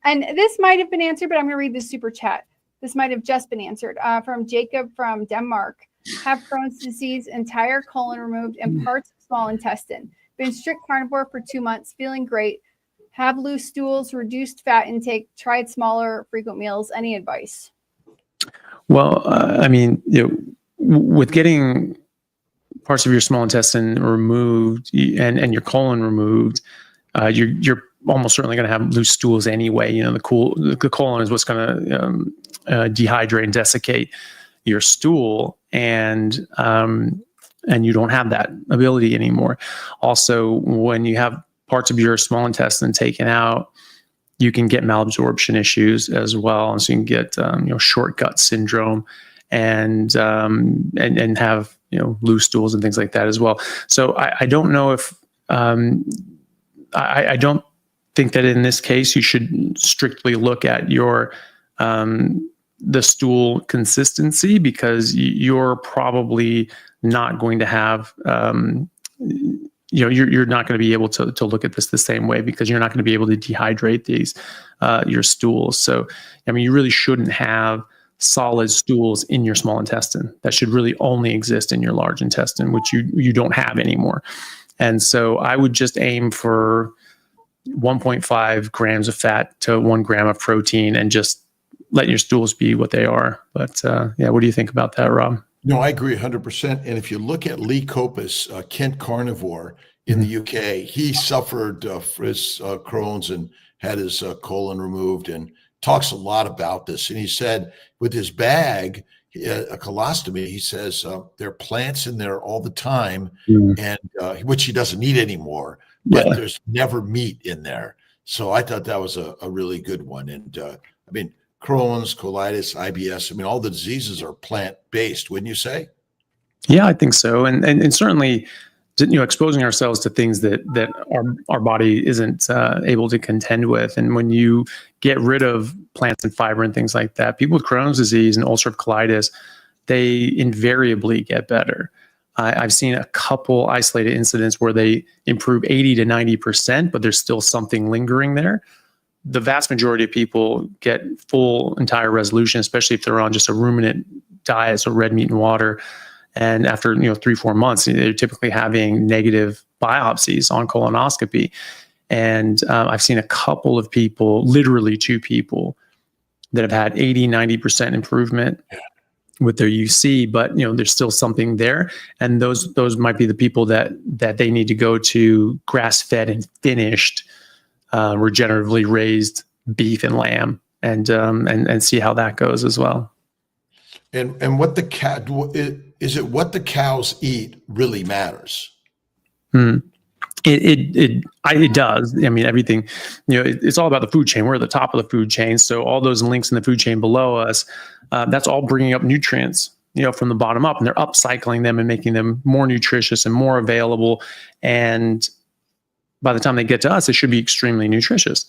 And this might have been answered, but I'm going to read the super chat. This might have just been answered from Jacob from Denmark. Have Crohn's disease, entire colon removed, and parts of small intestine. Been strict carnivore for 2 months, feeling great. Have loose stools, reduced fat intake, tried smaller, frequent meals. Any advice? Well, with getting parts of your small intestine removed and your colon removed, you're almost certainly going to have loose stools anyway. The colon is what's going to dehydrate and desiccate your stool, and you don't have that ability anymore. Also, when you have parts of your small intestine taken out, you can get malabsorption issues as well, and so you can get short gut syndrome and have loose stools and things like that as well. So I don't know if I don't think that in this case you should strictly look at your the stool consistency, because you're probably not going to have you're not going to be able to look at this the same way, because you're not going to be able to dehydrate these your stools. So you really shouldn't have solid stools in your small intestine. That should really only exist in your large intestine, which you don't have anymore. And so I would just aim for 1.5 grams of fat to 1 gram of protein, and just let your stools be what they are. But what do you think about that, Rob? No, I agree 100%. And if you look at Lee Copus, Kent Carnivore in the UK, he suffered for his Crohn's and had his colon removed, and talks a lot about this. And he said with his bag, a colostomy, he says there are plants in there all the time, and which he doesn't eat anymore, but there's never meat in there. So I thought that was a really good one. And Crohn's, colitis, IBS, all the diseases are plant-based, wouldn't you say? Yeah, I think so. And certainly, exposing ourselves to things that our body isn't able to contend with. And when you get rid of plants and fiber and things like that, people with Crohn's disease and ulcer of colitis, they invariably get better. I've seen a couple isolated incidents where they improve 80 to 90%, but there's still something lingering there. The vast majority of people get full entire resolution, especially if they're on just a ruminant diet, so red meat and water. And after 3-4 months, they're typically having negative biopsies on colonoscopy. And I've seen a couple of people, literally 2 people, that have had 80, 90% improvement with their UC, but there's still something there. And those might be the people that they need to go to grass-fed and finished, regeneratively raised beef and lamb, and see how that goes as well. And what the cat is it? What the cows eat really matters. It does. Everything. It's all about the food chain. We're at the top of the food chain, so all those links in the food chain below us, that's all bringing up nutrients, from the bottom up, and they're upcycling them and making them more nutritious and more available. And by the time they get to us, it should be extremely nutritious.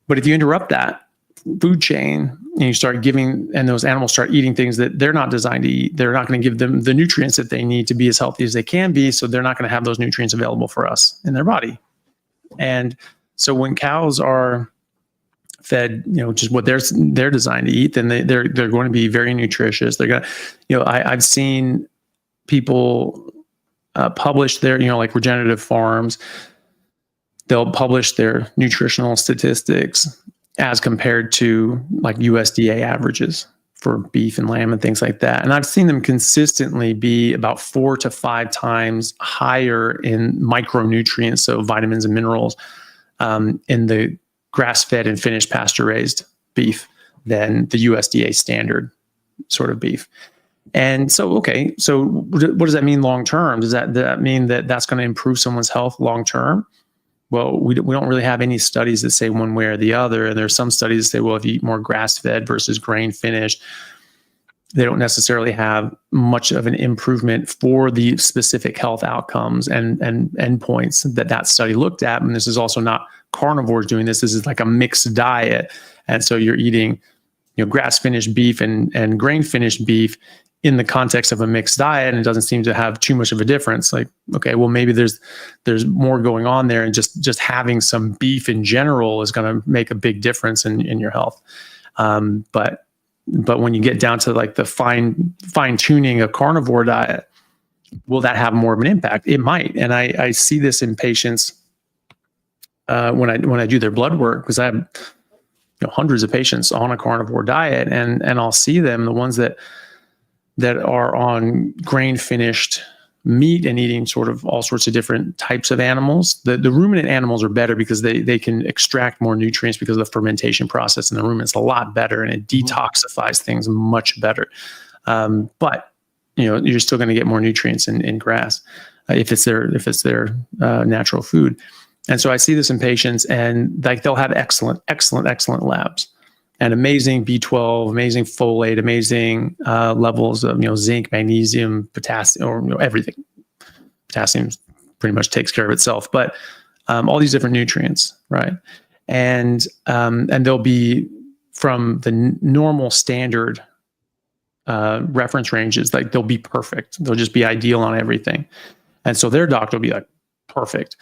But if you interrupt that food chain and you start giving, and those animals start eating things that they're not designed to eat, they're not going to give them the nutrients that they need to be as healthy as they can be. So they're not going to have those nutrients available for us in their body. And so when cows are fed, just what they're designed to eat, then they're going to be very nutritious. They're going to, I've seen people publish their, like regenerative farms, they'll publish their nutritional statistics as compared to like USDA averages for beef and lamb and things like that. And I've seen them consistently be about 4 to 5 times higher in micronutrients, so vitamins and minerals, in the grass-fed and finished pasture-raised beef than the USDA standard sort of beef. And so, okay, so what does that mean long term? Does that mean that that's going to improve someone's health long term? Well, we don't really have any studies that say one way or the other. And there's some studies that say, well, if you eat more grass-fed versus grain-finished, they don't necessarily have much of an improvement for the specific health outcomes and endpoints that study looked at. And this is also not carnivores doing this. This is like a mixed diet. And so you're eating, grass-finished beef and grain-finished beef in the context of a mixed diet, and it doesn't seem to have too much of a difference. Like, okay, well, maybe there's more going on there, and just having some beef in general is going to make a big difference in your health. But when you get down to like the fine tuning a carnivore diet, will that have more of an impact? It might, and I see this in patients when I do their blood work, because I have hundreds of patients on a carnivore diet, and I'll see them, the ones that are on grain finished meat and eating sort of all sorts of different types of animals. The ruminant animals are better because they can extract more nutrients because of the fermentation process, and the ruminant's a lot better, and it detoxifies things much better. But you're still going to get more nutrients in grass if it's their natural food. And so I see this in patients, and like they'll have excellent labs. And amazing B12, amazing folate, amazing levels of zinc, magnesium, potassium, or everything. Potassium pretty much takes care of itself, but all these different nutrients, right? And they'll be from the normal standard reference ranges, like they'll be perfect. They'll just be ideal on everything, and so their doctor will be like perfect.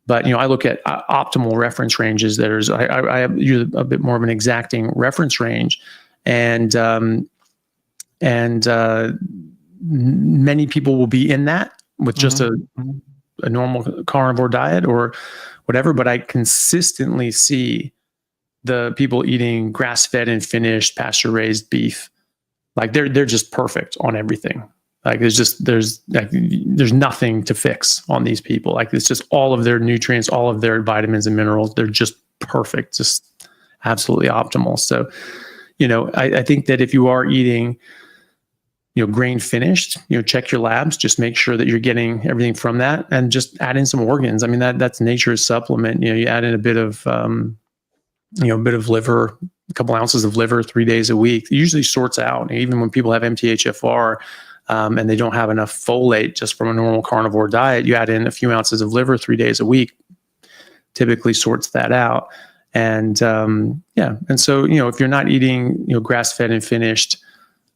But I look at optimal reference ranges. I use a bit more of an exacting reference range, and many people will be in that with just a normal carnivore diet or whatever. But I consistently see the people eating grass-fed and finished pasture-raised beef, like they're just perfect on everything. Like there's nothing to fix on these people. Like it's just all of their nutrients, all of their vitamins and minerals. They're just perfect, just absolutely optimal. So, I think that if you are eating, grain finished, check your labs, just make sure that you're getting everything from that, and just add in some organs. I mean, that's nature's supplement. You add in a bit of, liver, a couple ounces of liver 3 days a week. It usually sorts out. Even when people have MTHFR, and they don't have enough folate just from a normal carnivore diet, you add in a few ounces of liver 3 days a week, typically sorts that out. And and so if you're not eating grass-fed and finished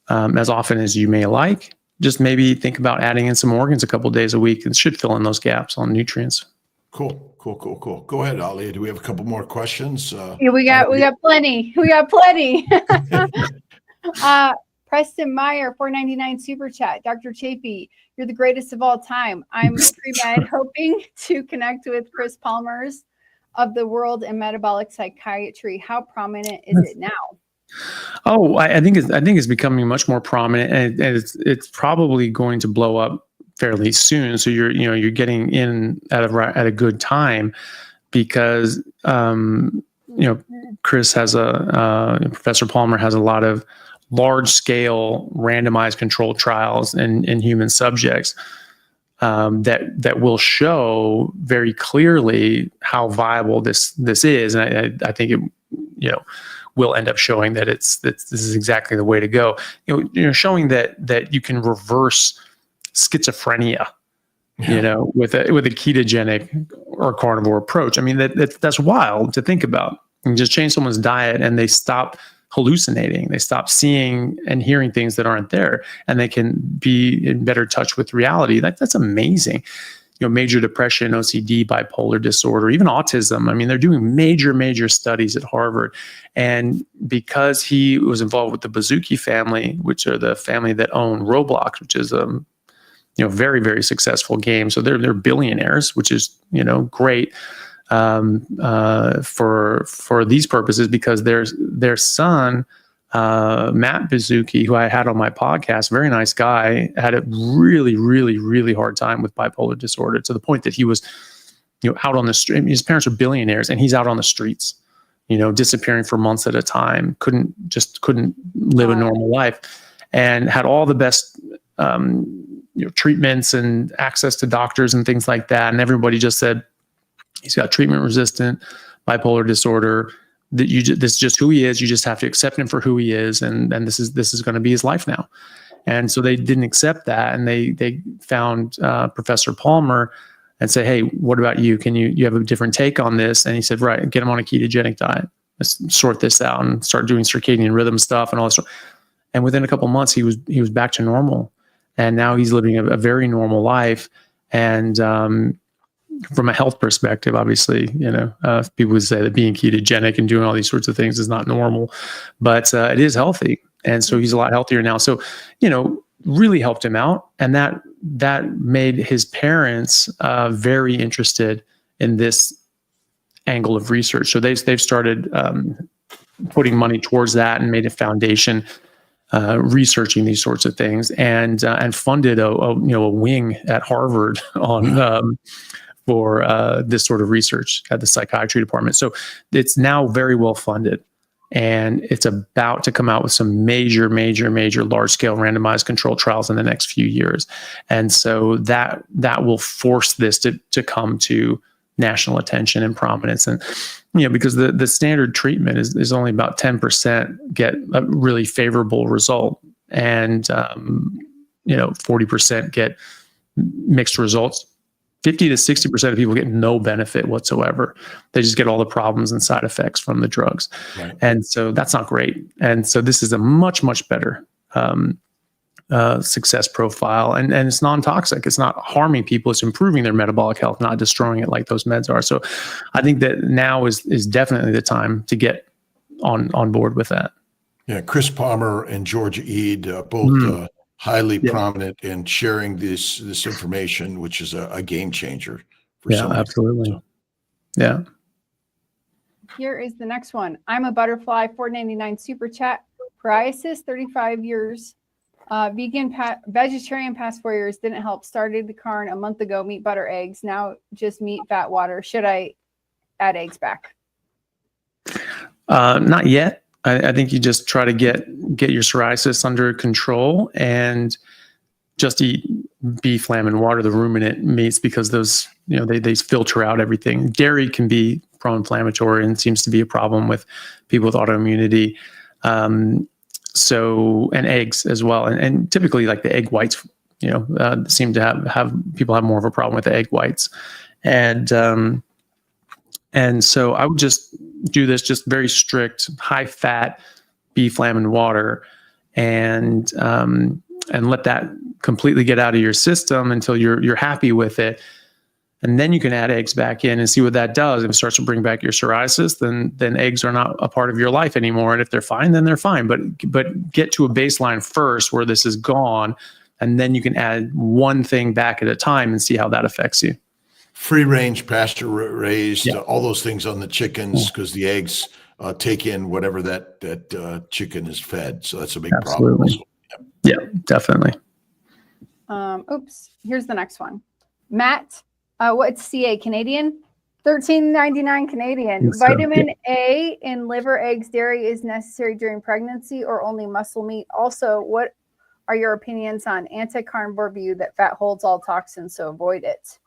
as often as you may like, just maybe think about adding in some organs a couple of days a week. It should fill in those gaps on nutrients. Cool. Go ahead, Ali. Do we have a couple more questions? Yeah, we got plenty. Preston Meyer, $4.99 super chat. Dr. Chaffee, you're the greatest of all time. I'm pre-med hoping to connect with Chris Palmer's of the world in metabolic psychiatry. How prominent is it now? Oh, I think it's becoming much more prominent, and it's probably going to blow up fairly soon. So you're getting in at a good time, because Chris has Professor Palmer has a lot of large-scale randomized controlled trials in human subjects that will show very clearly how viable this is, and I think it will end up showing that this is exactly the way to go. Showing that you can reverse schizophrenia, with a ketogenic or carnivore approach. I mean, that's wild to think about. You just change someone's diet and they stop hallucinating. They stop seeing and hearing things that aren't there, and they can be in better touch with reality. That's amazing. major depression, OCD, bipolar disorder, even autism. I mean, they're doing major studies at Harvard. And because he was involved with the Bouzouki family, which are the family that own Roblox, which is very, very successful game. So they're billionaires, which is, great for these purposes, because their son, Matt Bouzouki, who I had on my podcast, very nice guy, had a really, really, really hard time with bipolar disorder, to the point that he was, out on the street. His parents are billionaires, and he's out on the streets, disappearing for months at a time. Couldn't live a normal life, and had all the best, treatments and access to doctors and things like that. And everybody just said, he's got treatment-resistant bipolar disorder. This is just who he is. You just have to accept him for who he is, and this is going to be his life now. And so they didn't accept that, and they found Professor Palmer and say, hey, what about you? Can you have a different take on this? And he said, right, get him on a ketogenic diet. Let's sort this out and start doing circadian rhythm stuff and all this. And within a couple of months, he was back to normal, and now he's living a very normal life. And from a health perspective, obviously, people would say that being ketogenic and doing all these sorts of things is not normal, but it is healthy. And so he's a lot healthier now. So, really helped him out. And that made his parents very interested in this angle of research. So they've started putting money towards that and made a foundation researching these sorts of things, and funded a wing at Harvard on for this sort of research at the psychiatry department. So it's now very well funded, and it's about to come out with some major large-scale randomized controlled trials in the next few years. And so that will force this to come to national attention and prominence. And because the standard treatment is only about 10% get a really favorable result, and 40% get mixed results. 50 to 60% of people get no benefit whatsoever. They just get all the problems and side effects from the drugs. Right. And so that's not great. And so this is a much better success profile. And it's non-toxic. It's not harming people. It's improving their metabolic health, not destroying it like those meds are. So I think that now is definitely the time to get on board with that. Yeah, Chris Palmer and Georgia Eade, both highly prominent in sharing this information, which is a game changer for some. Absolutely. So. Yeah. Here is the next one. I'm a butterfly, $4.99 super chat. Psoriasis, 35 years. Vegetarian past 4 years, didn't help. Started the carn a month ago, meat, butter, eggs. Now just meat, fat, water. Should I add eggs back? Not yet. I think you just try to get your psoriasis under control and just eat beef, lamb, and water, the ruminant meats, because those, they filter out everything. Dairy can be pro-inflammatory and seems to be a problem with people with autoimmunity. So, and eggs as well. And typically like the egg whites, seem to have people have more of a problem with the egg whites. And so I would just do this, just very strict, high fat beef, lamb, and water, and let that completely get out of your system until you're happy with it. And then you can add eggs back in and see what that does. If it starts to bring back your psoriasis, then eggs are not a part of your life anymore. And if they're fine, then they're fine. But get to a baseline first where this is gone, and then you can add one thing back at a time and see how that affects you. Free range, pasture raised, all those things on the chickens, because the eggs take in whatever that chicken is fed. So that's a big problem. Also. Yeah, definitely. Here's the next one. Matt, what's CA Canadian? $13.99 Canadian. Vitamin A in liver, eggs, dairy is necessary during pregnancy or only muscle meat? Also, what are your opinions on anti-carnivore view that fat holds all toxins, so avoid it?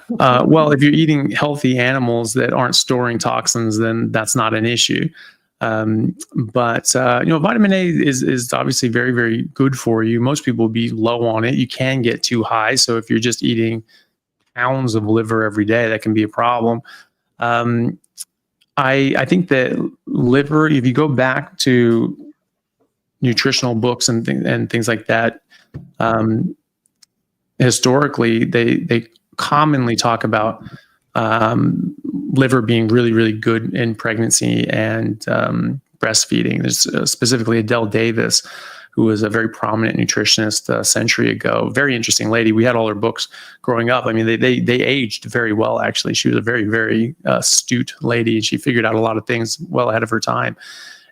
Well, if you're eating healthy animals that aren't storing toxins, then that's not an issue. But vitamin A is obviously very, very good for you. Most people will be low on it. You can get too high. So if you're just eating pounds of liver every day, that can be a problem. I think that liver, if you go back to nutritional books and things like that, historically, they commonly talk about liver being really, really good in pregnancy and breastfeeding. There's specifically Adele Davis, who was a very prominent nutritionist a century ago. Very interesting lady. We had all her books growing up. I mean, they aged very well, actually. She was a very, very astute lady. She figured out a lot of things well ahead of her time.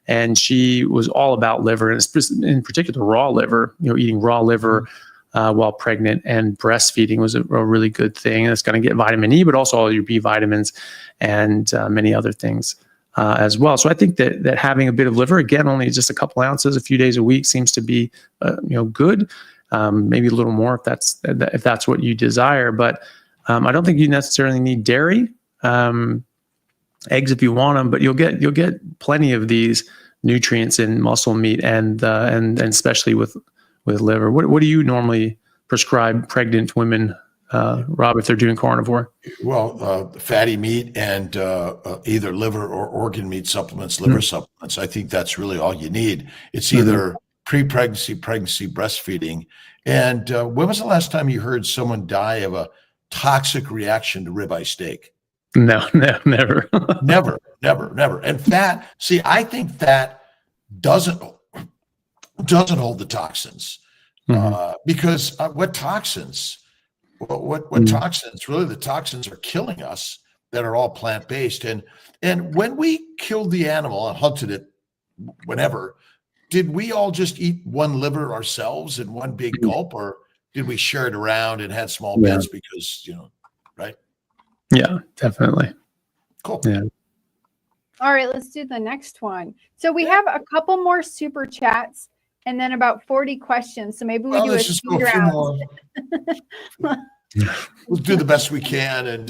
And she was all about liver, and in particular raw liver, eating raw liver while pregnant, and breastfeeding was a really good thing. And it's going to get vitamin E, but also all your B vitamins and many other things as well. So I think that having a bit of liver, again, only just a couple ounces, a few days a week, seems to be good. Maybe a little more if that's what you desire. But I don't think you necessarily need dairy. Eggs if you want them, but you'll get plenty of these nutrients in muscle meat and especially with liver. What do you normally prescribe pregnant women, Rob, if they're doing carnivore? Well, fatty meat and either liver or organ meat supplements, liver supplements. I think that's really all you need. It's either pre-pregnancy, pregnancy, breastfeeding. And when was the last time you heard someone die of a toxic reaction to ribeye steak? No, never. never. And fat, see, I think fat doesn't hold the toxins because what toxins? What toxins? Really, the toxins are killing us that are all plant-based. And when we killed the animal and hunted it, whenever, did we all just eat one liver ourselves in one big gulp, or did we share it around and had small bits because right? Yeah, definitely. Cool. Yeah. All right, let's do the next one. So we have a couple more super chats and then about 40 questions. So maybe we do let's just go a few more. We'll do the best we can, and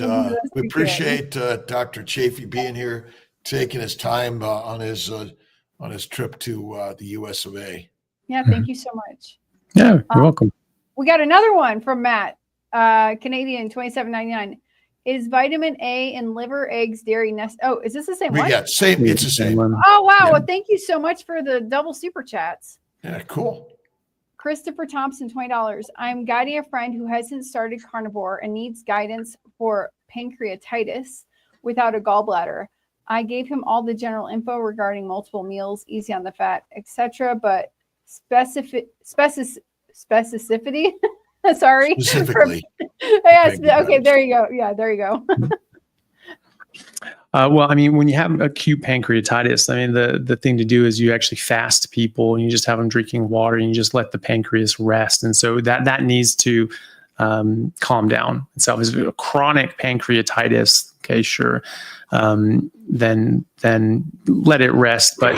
we appreciate Dr. Chaffee being here, taking his time on his trip to the US of A. Yeah, thank you so much. Yeah, you're welcome. We got another one from Matt, Canadian, $27.99. Is vitamin A in liver, eggs, dairy, Oh, is this the same one? Yeah, same. It's the same. Oh, wow. Yeah. Well, thank you so much for the double super chats. Yeah, cool. Christopher Thompson, $20. I'm guiding a friend who hasn't started carnivore and needs guidance for pancreatitis without a gallbladder. I gave him all the general info regarding multiple meals, easy on the fat, etc., but specificity. Sorry. Specifically. Yes. Okay. There you go. Yeah. There you go. Well, I mean, when you have acute pancreatitis, I mean, the thing to do is you actually fast people and you just have them drinking water and you just let the pancreas rest. And so that needs to calm down itself. If it's a chronic pancreatitis, okay, sure, then let it rest. But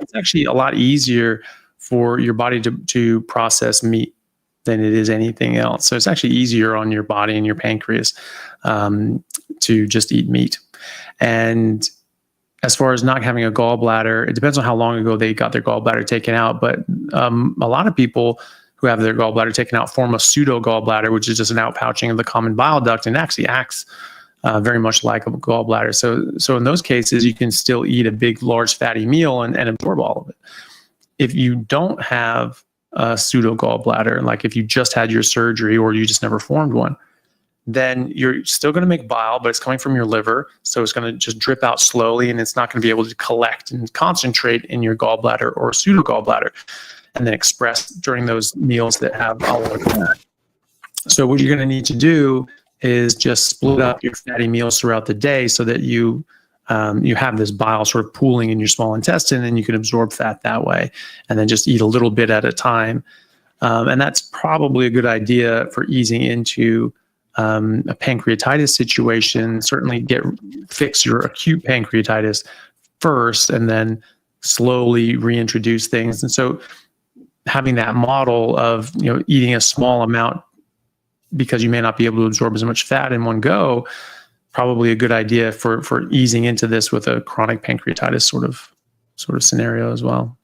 it's actually a lot easier for your body to process meat than it is anything else. So it's actually easier on your body and your pancreas to just eat meat. And as far as not having a gallbladder, it depends on how long ago they got their gallbladder taken out. But a lot of people who have their gallbladder taken out form a pseudo gallbladder, which is just an outpouching of the common bile duct, and actually acts very much like a gallbladder. So in those cases, you can still eat a big, large, fatty meal and absorb all of it. If you don't have a pseudo gallbladder, like if you just had your surgery or you just never formed one, then you're still going to make bile, but it's coming from your liver. So it's going to just drip out slowly, and it's not going to be able to collect and concentrate in your gallbladder or pseudo gallbladder and then express during those meals that have all of that. So what you're going to need to do is just split up your fatty meals throughout the day so that you have this bile sort of pooling in your small intestine, and you can absorb fat that way, and then just eat a little bit at a time. And that's probably a good idea for easing into a pancreatitis situation. Certainly fix your acute pancreatitis first, and then slowly reintroduce things. And so having that model of eating a small amount because you may not be able to absorb as much fat in one go, probably a good idea for easing into this with a chronic pancreatitis sort of scenario as well.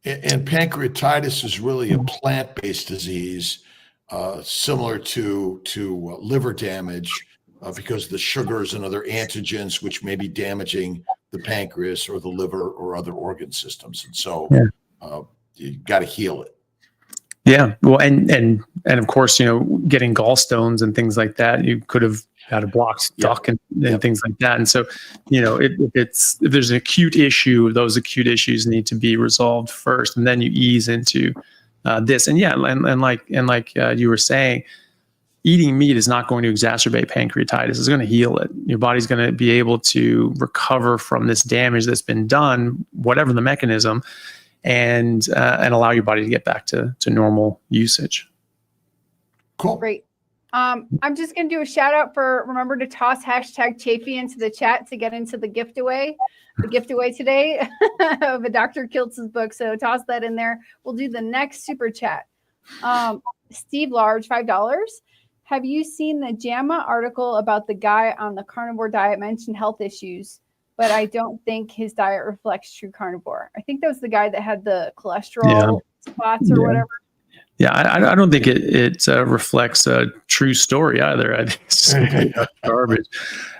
And pancreatitis is really a plant-based disease, similar to liver damage, because the sugars and other antigens which may be damaging the pancreas or the liver or other organ systems. And so you got to heal it. Yeah. Well, and of course, getting gallstones and things like that, you could have had a blocked duct and things like that. And so, if there's an acute issue, those acute issues need to be resolved first, and then you ease into this. And like you were saying, eating meat is not going to exacerbate pancreatitis. It's going to heal it. Your body's going to be able to recover from this damage that's been done, whatever the mechanism, and allow your body to get back to normal usage. Cool. Great. I'm just going to do a shout out for, remember to toss hashtag Chaffee into the chat to get into the giveaway today of a Dr. Kiltz's book. So toss that in there. We'll do the next super chat. Steve Large, $5. Have you seen the JAMA article about the guy on the carnivore diet mentioned health issues, but I don't think his diet reflects true carnivore? I think that was the guy that had the cholesterol spots or whatever. Yeah, I don't think it reflects a true story either. I think it's complete garbage.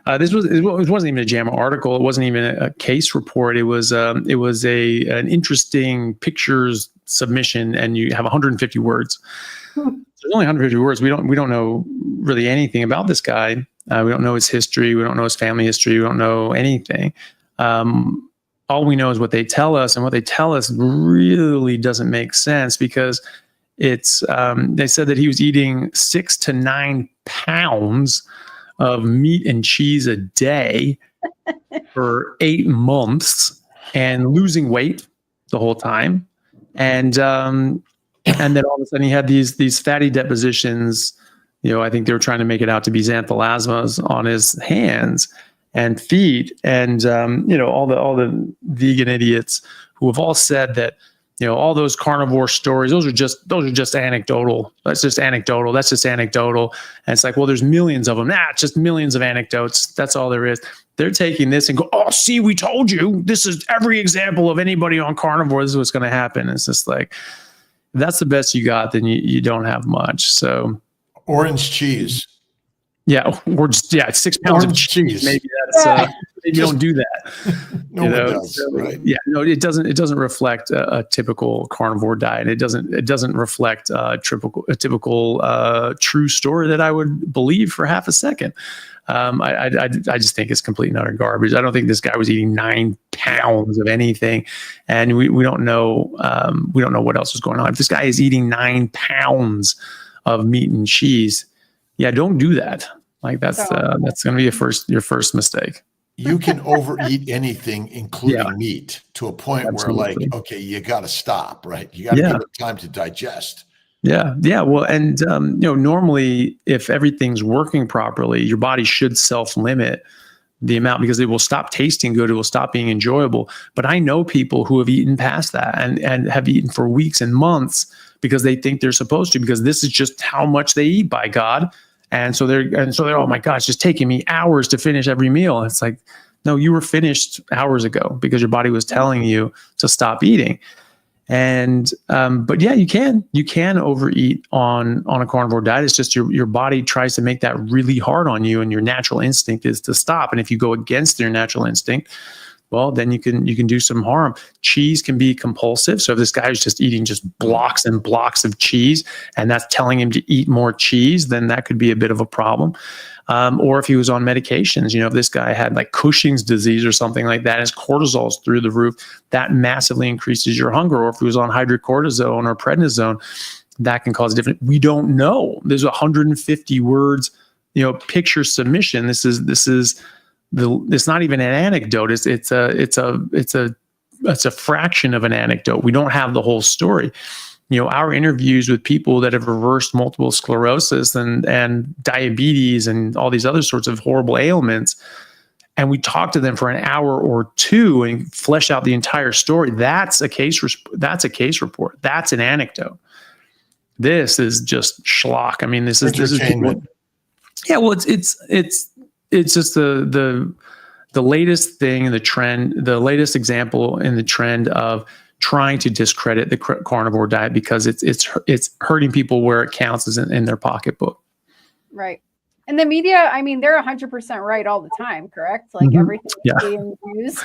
It wasn't even a JAMA article. It wasn't even a case report. It was an interesting pictures submission, and you have 150 words. There's only 150 words. We don't know really anything about this guy. We don't know his history. We don't know his family history. We don't know anything. All we know is what they tell us, and what they tell us really doesn't make sense, because it's they said that he was eating 6 to 9 pounds of meat and cheese a day for 8 months and losing weight the whole time. And then all of a sudden he had these fatty depositions. I think they were trying to make it out to be xanthelasmas on his hands and feet. And all the vegan idiots who have all said that, all those carnivore stories, those are just anecdotal. That's just anecdotal. That's just anecdotal. And it's like, well, there's millions of them. It's just millions of anecdotes. That's all there is. They're taking this and go, oh, see, we told you. This is every example of anybody on carnivore. This is what's going to happen. It's just like, if that's the best you got, then you don't have much. So orange cheese. Yeah, or just 6 pounds of cheese. Maybe that's maybe you don't do that. No one does, so, right? Yeah, no, it doesn't. It doesn't reflect a typical carnivore diet. It doesn't reflect a typical true story that I would believe for half a second. I just think it's complete and utter garbage. I don't think this guy was eating 9 pounds of anything, and we don't know. We don't know what else was going on. If this guy is eating 9 pounds of meat and cheese, don't do that. Like that's going to be your first mistake. You can overeat anything, including meat, to a point where, like, okay, you got to stop, right? You got to give it time to digest. Yeah. Well, and normally, if everything's working properly, your body should self-limit the amount, because it will stop tasting good. It will stop being enjoyable. But I know people who have eaten past that and have eaten for weeks and months because they think they're supposed to, because this is just how much they eat, by God. And so they're, oh my God, it's just taking me hours to finish every meal. It's like, no, you were finished hours ago because your body was telling you to stop eating. And, but yeah, you can overeat on a carnivore diet. It's just your body tries to make that really hard on you, and your natural instinct is to stop. And if you go against your natural instinct, well, then you can do some harm. Cheese can be compulsive. So if this guy is just eating just blocks and blocks of cheese, and that's telling him to eat more cheese, then that could be a bit of a problem. Or if he was on medications, if this guy had like Cushing's disease or something like that, his cortisol's through the roof, that massively increases your hunger. Or if he was on hydrocortisone or prednisone, that can cause a different. We don't know. There's 150 words, picture submission. This is. It's not even an anecdote. It's a fraction of an anecdote. We don't have the whole story. Our interviews with people that have reversed multiple sclerosis and diabetes and all these other sorts of horrible ailments, and we talk to them for an hour or two and flesh out the entire story. That's a case report. That's an anecdote. This is just schlock. I mean, this is people, yeah. Well, it's just the latest thing in the trend, the latest example in the trend of trying to discredit the carnivore diet because it's hurting people where it counts as in their pocketbook. Right. And the media, I mean, they're 100% right all the time, correct? Like everything being used.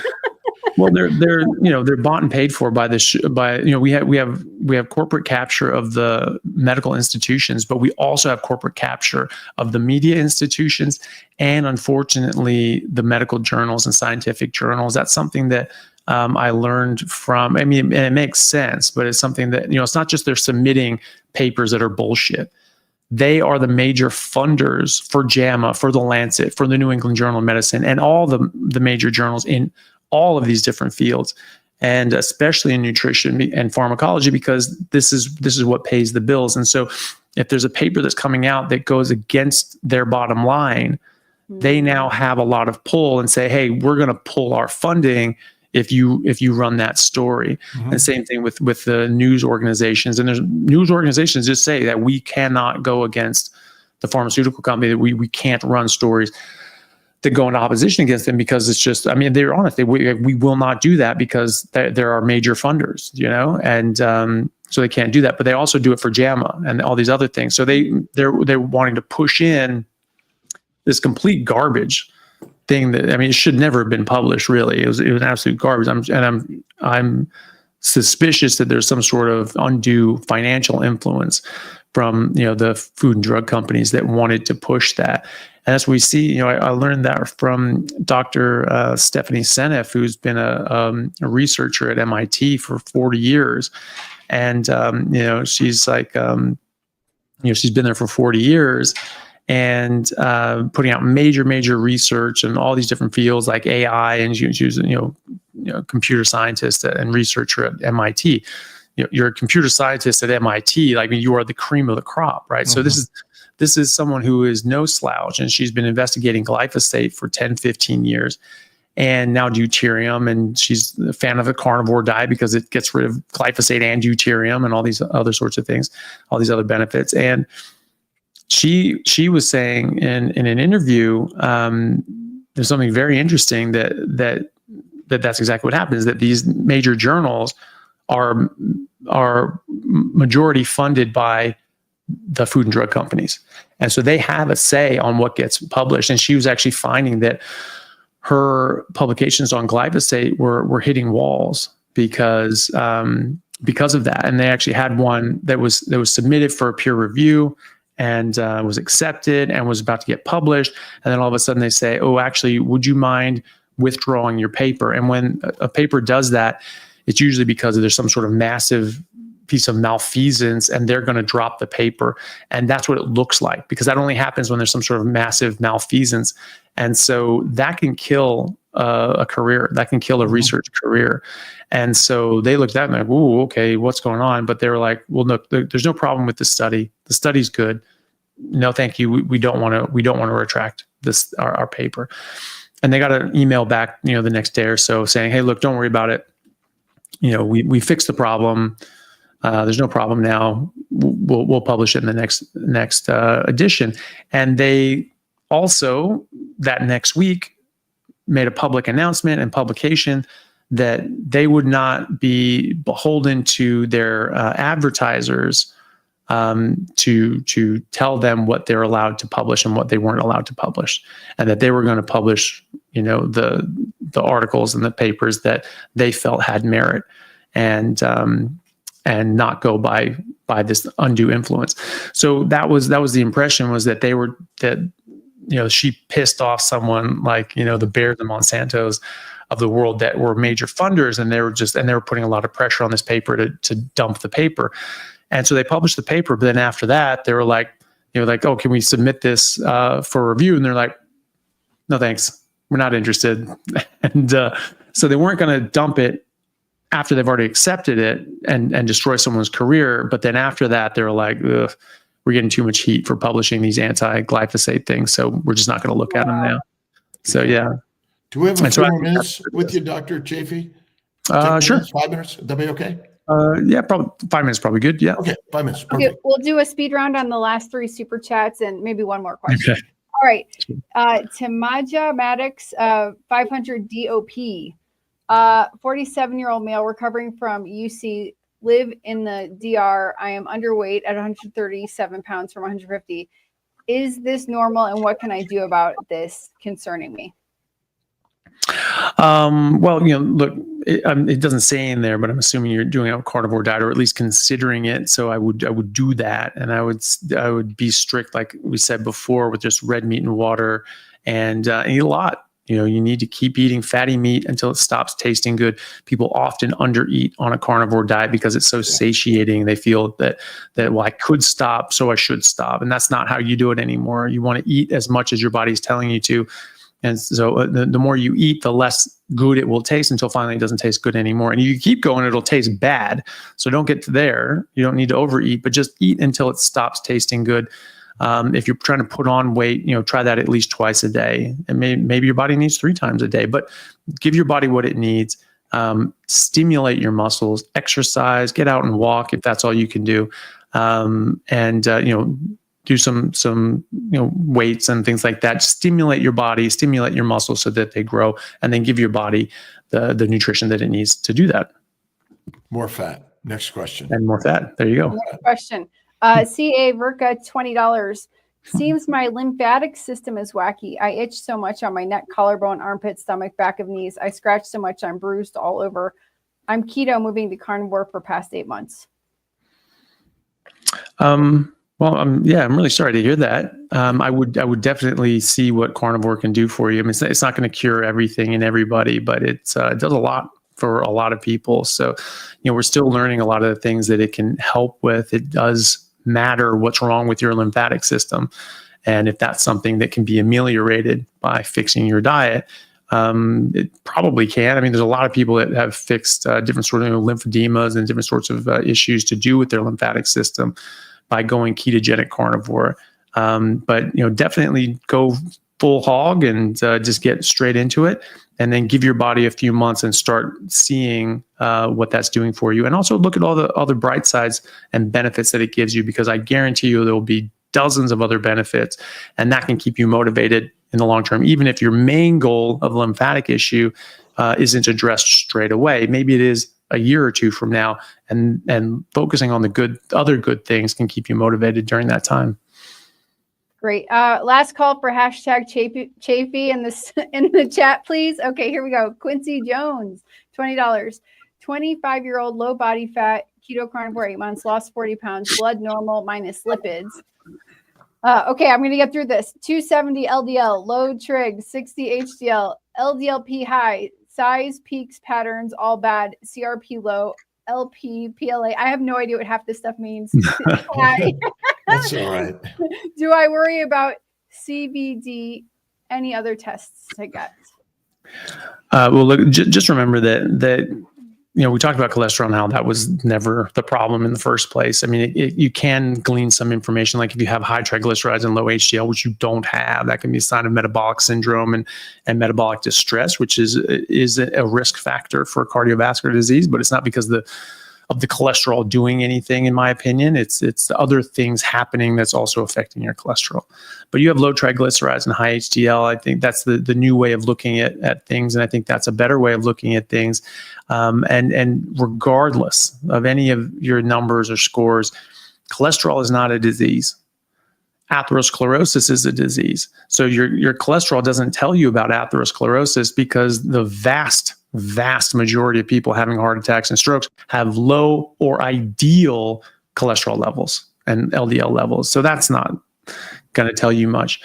Well, they're bought and paid for by we have corporate capture of the medical institutions, but we also have corporate capture of the media institutions and, unfortunately, the medical journals and scientific journals. That's something that I learned from. I mean, and it makes sense, but it's something that, it's not just they're submitting papers that are bullshit. They are the major funders for JAMA, for the Lancet, for the New England Journal of Medicine, and all the major journals in all of these different fields, and especially in nutrition and pharmacology, because this is what pays the bills. And so if there's a paper that's coming out that goes against their bottom line, they now have a lot of pull and say, hey, we're going to pull our funding if you run that story. And same thing with the news organizations. And there's news organizations just say that we cannot go against the pharmaceutical company, that we can't run stories that go into opposition against them, because it's just, I mean, they're honest. We will not do that because there are major funders, and so they can't do that. But they also do it for JAMA and all these other things. So they're wanting to push in this complete garbage thing that, I mean, it should never have been published. Really, it was absolute garbage. I'm suspicious that there's some sort of undue financial influence from the food and drug companies that wanted to push that. And as we see, I learned that from Dr. Stephanie Seneff, who's been a researcher at MIT for 40 years, and she's like, she's been there for 40 years. And putting out major research in all these different fields like AI, and she was computer scientist and researcher at MIT. You're a computer scientist at MIT, like, you are the cream of the crop, right? So this is someone who is no slouch, and she's been investigating glyphosate for 10, 15 years, and now deuterium, and she's a fan of the carnivore diet because it gets rid of glyphosate and deuterium and all these other sorts of things, all these other benefits. And she was saying in an interview, there's something very interesting that's exactly what happens, that these major journals are majority funded by the food and drug companies. And so they have a say on what gets published. And she was actually finding that her publications on glyphosate were hitting walls because of that. And they actually had one that was submitted for a peer review and was accepted and was about to get published. And then all of a sudden they say, oh, actually, would you mind withdrawing your paper? And when a paper does that, it's usually because there's some sort of massive piece of malfeasance, and they're going to drop the paper. And that's what it looks like, because that only happens when there's some sort of massive malfeasance. And so that can kill a career, that can kill a research career. And so they looked at it and like, ooh, okay, what's going on? But they were like, well, look, there's no problem with the study. The study's good. No, thank you. We don't want to retract our paper. And they got an email back, the next day or so saying, hey, look, don't worry about it. We fixed the problem. There's no problem now. We'll publish it in the next edition. And they also, that next week, made a public announcement and publication that they would not be beholden to their advertisers to tell them what they're allowed to publish and what they weren't allowed to publish, and that they were going to publish, the articles and the papers that they felt had merit, and not go by this undue influence. So that was the impression, was that she pissed off someone like, the Bayers and Monsantos of the world that were major funders, and they were putting a lot of pressure on this paper to dump the paper. And so they published the paper, but then after that, they were like, oh, can we submit this for review? And they're like, no, thanks, we're not interested. And so they weren't going to dump it after they've already accepted it and destroy someone's career. But then after that, they were like, ugh, we're getting too much heat for publishing these anti-glyphosate things, so we're just not going to look at them now. So yeah. Do we have a few more minutes with you, Dr. Chaffee? Sure. 5 minutes? Would that be okay? Yeah, probably 5 minutes, probably good. Yeah. Okay, 5 minutes. Perfect. Okay, we'll do a speed round on the last 3 super chats and maybe one more question. Okay. All right. Timaja Maddox, 500 DOP, 47-year-old male recovering from UC, live in the DR. I am underweight at 137 pounds from 150. Is this normal, and what can I do about this concerning me? Well, look, it doesn't say in there, but I'm assuming you're doing a carnivore diet or at least considering it. So I would do that, and I would be strict, like we said before, with just red meat and water, and eat a lot. You need to keep eating fatty meat until it stops tasting good. People often undereat on a carnivore diet because it's so satiating. They feel that well, I could stop, so I should stop, and that's not how you do it anymore. You want to eat as much as your body's telling you to. And so the more you eat, the less good it will taste until finally it doesn't taste good anymore. And you keep going, it'll taste bad. So don't get to there. You don't need to overeat, but just eat until it stops tasting good. If you're trying to put on weight, try that at least twice a day. And maybe your body needs 3 times a day, but give your body what it needs. Stimulate your muscles, exercise, get out and walk if that's all you can do. Do some weights and things like that. Stimulate your body, stimulate your muscles so that they grow, and then give your body the nutrition that it needs to do that. More fat. Next question. And more fat. There you go. Next question. CA Verka, $20. Seems my lymphatic system is wacky. I itch so much on my neck, collarbone, armpit, stomach, back of knees. I scratch so much I'm bruised all over. I'm keto, moving to carnivore for past 8 months. Well, I'm really sorry to hear that. I would definitely see what carnivore can do for you. I mean, it's not going to cure everything in everybody, but it does a lot for a lot of people. So, we're still learning a lot of the things that it can help with. It does matter what's wrong with your lymphatic system, and if that's something that can be ameliorated by fixing your diet, it probably can. I mean, there's a lot of people that have fixed different sort of lymphodemas and different sorts of issues to do with their lymphatic system by going ketogenic carnivore. But definitely go full hog and just get straight into it, and then give your body a few months and start seeing what that's doing for you. And also look at all the other bright sides and benefits that it gives you, because I guarantee you there will be dozens of other benefits, and that can keep you motivated in the long term, even if your main goal of lymphatic issue isn't addressed straight away. Maybe it is a year or 2 from now, and focusing on the other good things can keep you motivated during that time. Great. Last call for hashtag Chaffee in the chat, please. Okay, here we go. Quincy Jones, $20. 25-year-old, low body fat, keto carnivore, 8 months, lost 40 pounds, blood normal minus lipids. Okay, I'm going to get through this. 270 LDL, low trig, 60 HDL, LDLP high, size, peaks, patterns, all bad, CRP low, LP, PLA. I have no idea what half this stuff means. That's all right. Do I worry about CBD? Any other tests I got? Well, look, just remember that we talked about cholesterol and how that was never the problem in the first place. I mean, you can glean some information, like if you have high triglycerides and low HDL, which you don't have, that can be a sign of metabolic syndrome and metabolic distress, which is a risk factor for cardiovascular disease. But it's not because of the cholesterol doing anything, in my opinion. It's the other things happening that's also affecting your cholesterol. But you have low triglycerides and high HDL. I think that's the new way of looking at things, and I think that's a better way of looking at things. And regardless of any of your numbers or scores, cholesterol is not a disease. Atherosclerosis is a disease. So your cholesterol doesn't tell you about atherosclerosis, because the vast majority of people having heart attacks and strokes have low or ideal cholesterol levels and LDL levels. So that's not going to tell you much.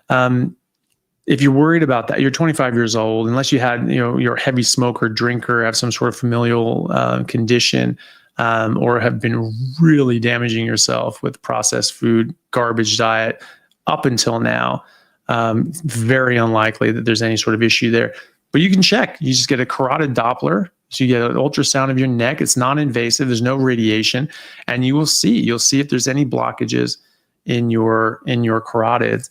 If you're worried about that, you're 25 years old, unless you had, you're a heavy smoker, drinker, have some sort of familial condition, or have been really damaging yourself with processed food, garbage diet up until now, very unlikely that there's any sort of issue there. But you can check. You just get a carotid Doppler. So you get an ultrasound of your neck. It's non-invasive. There's no radiation. And you'll see if there's any blockages in your carotids.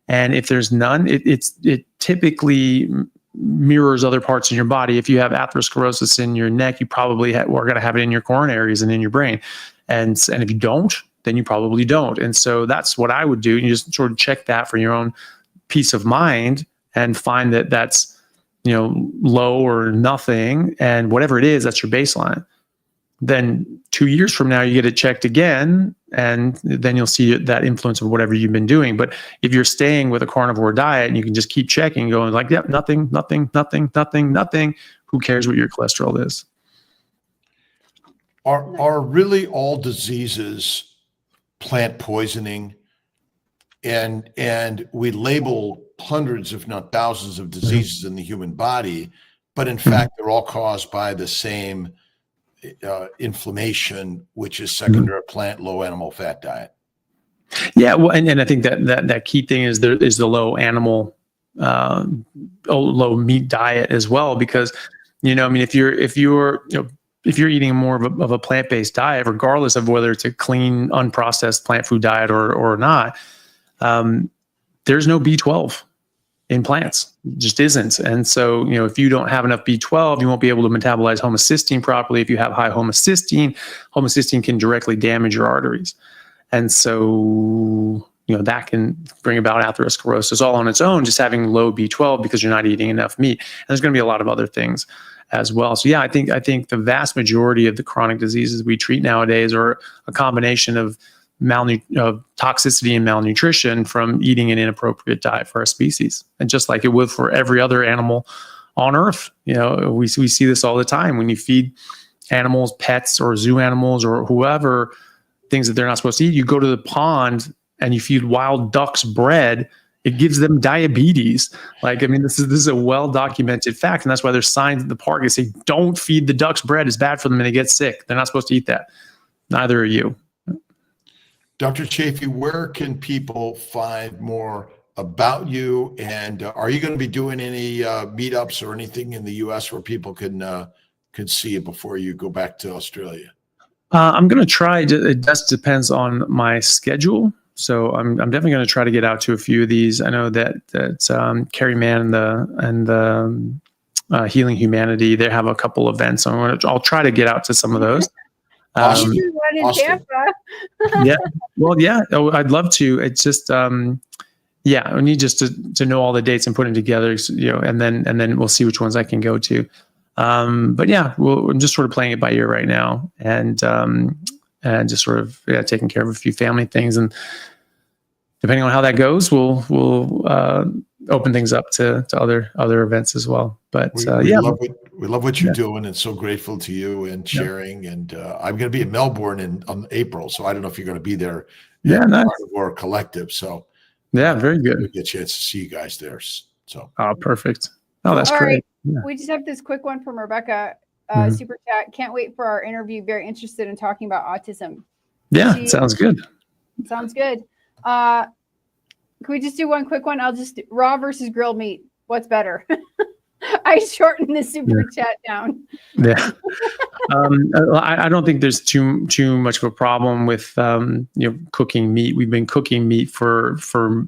And if there's none, it typically mirrors other parts in your body. If you have atherosclerosis in your neck, you probably are going to have it in your coronaries and in your brain. And if you don't, then you probably don't. And so that's what I would do. You just sort of check that for your own peace of mind and find that that's low or nothing, and whatever it is, that's your baseline. then 2 years from now, you get it checked again, and then you'll see that influence of whatever you've been doing. But if you're staying with a carnivore diet and you can just keep checking, going like, yep, nothing, who cares what your cholesterol is? Are really all diseases plant poisoning? And we label hundreds, if not thousands, of diseases in the human body, but in fact, they're all caused by the same inflammation, which is secondary plant, low animal fat diet. Yeah, well, and I think that key thing is the low animal, low meat diet as well, because I mean, if you're eating more of a plant-based diet, regardless of whether it's a clean, unprocessed plant food diet or not, there's no B12 in plants. It just isn't. And so, if you don't have enough B12, you won't be able to metabolize homocysteine properly. If you have high homocysteine can directly damage your arteries. And so, that can bring about atherosclerosis all on its own, just having low B12 because you're not eating enough meat. And there's going to be a lot of other things as well. So yeah, I think the vast majority of the chronic diseases we treat nowadays are a combination of toxicity and malnutrition from eating an inappropriate diet for our species. And just like it would for every other animal on Earth, we see this all the time. When you feed animals, pets or zoo animals or whoever, things that they're not supposed to eat, you go to the pond and you feed wild ducks bread, it gives them diabetes. This is a well-documented fact. And that's why there's signs at the park that say, don't feed the ducks bread. It's bad for them and they get sick. They're not supposed to eat that. Neither are you. Dr. Chaffee, where can people find more about you? And are you going to be doing any meetups or anything in the U.S. where people can see you before you go back to Australia? I'm going to try. It just depends on my schedule. So I'm definitely going to try to get out to a few of these. I know that Carrie Mann and the Healing Humanity, they have a couple events. So I'll try to get out to some of those. Awesome. Yeah. Well, yeah. I'd love to. It's just, I need just to know all the dates and put them together, and then we'll see which ones I can go to. But yeah, I'm just sort of playing it by ear right now, and just sort of taking care of a few family things, and depending on how that goes, we'll open things up to other events as well. But we love what you're doing, and so grateful to you and sharing. And I'm going to be in Melbourne in April, so I don't know if you're going to be there. Yeah, nice. Carnivore Collective. So yeah, very good. We'll get a chance to see you guys there. So perfect. Oh, that's great. Right. Yeah. We just have this quick one from Rebecca. Super chat. Can't wait for our interview. Very interested in talking about autism. Yeah, sounds good. Sounds good. Can we just do one quick one? I'll just raw versus grilled meat. What's better? I shortened the super chat down. Yeah. I don't think there's too much of a problem with cooking meat. We've been cooking meat for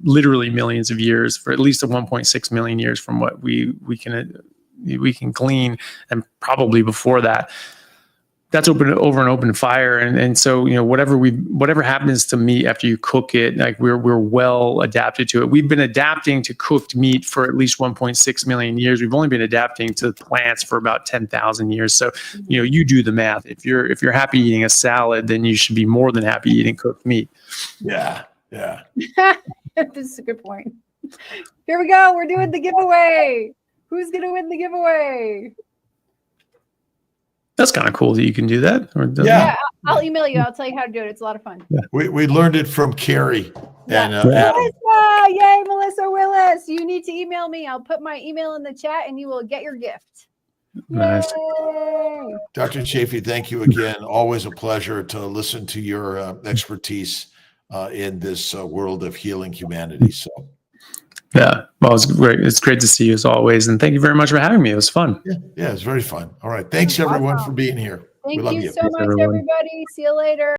literally millions of years, for at least 1.6 million years from what we can glean, and probably before that. That's over an open fire, and so whatever happens to meat after you cook it, we're well adapted to it. We've been adapting to cooked meat for at least 1.6 million years. We've only been adapting to plants for about 10,000 years. So you do the math. If you're happy eating a salad, then you should be more than happy eating cooked meat. Yeah. This is a good point. Here we go. We're doing the giveaway. Who's gonna win the giveaway? That's kind of cool that you can do that. Yeah, I'll email you. I'll tell you how to do it. It's a lot of fun. Yeah. We learned it from Carrie and Adam. Melissa, yay, Melissa Willis. You need to email me. I'll put my email in the chat and you will get your gift. Nice. Yay. Dr. Chaffee, thank you again. Always a pleasure to listen to your expertise in this world of healing humanity. So. Yeah, well, it's great. It's great to see you as always, and thank you very much for having me. It was fun. Yeah, it's very fun. All right, thanks everyone for being here. Thank we love you you so much, everybody. See you later.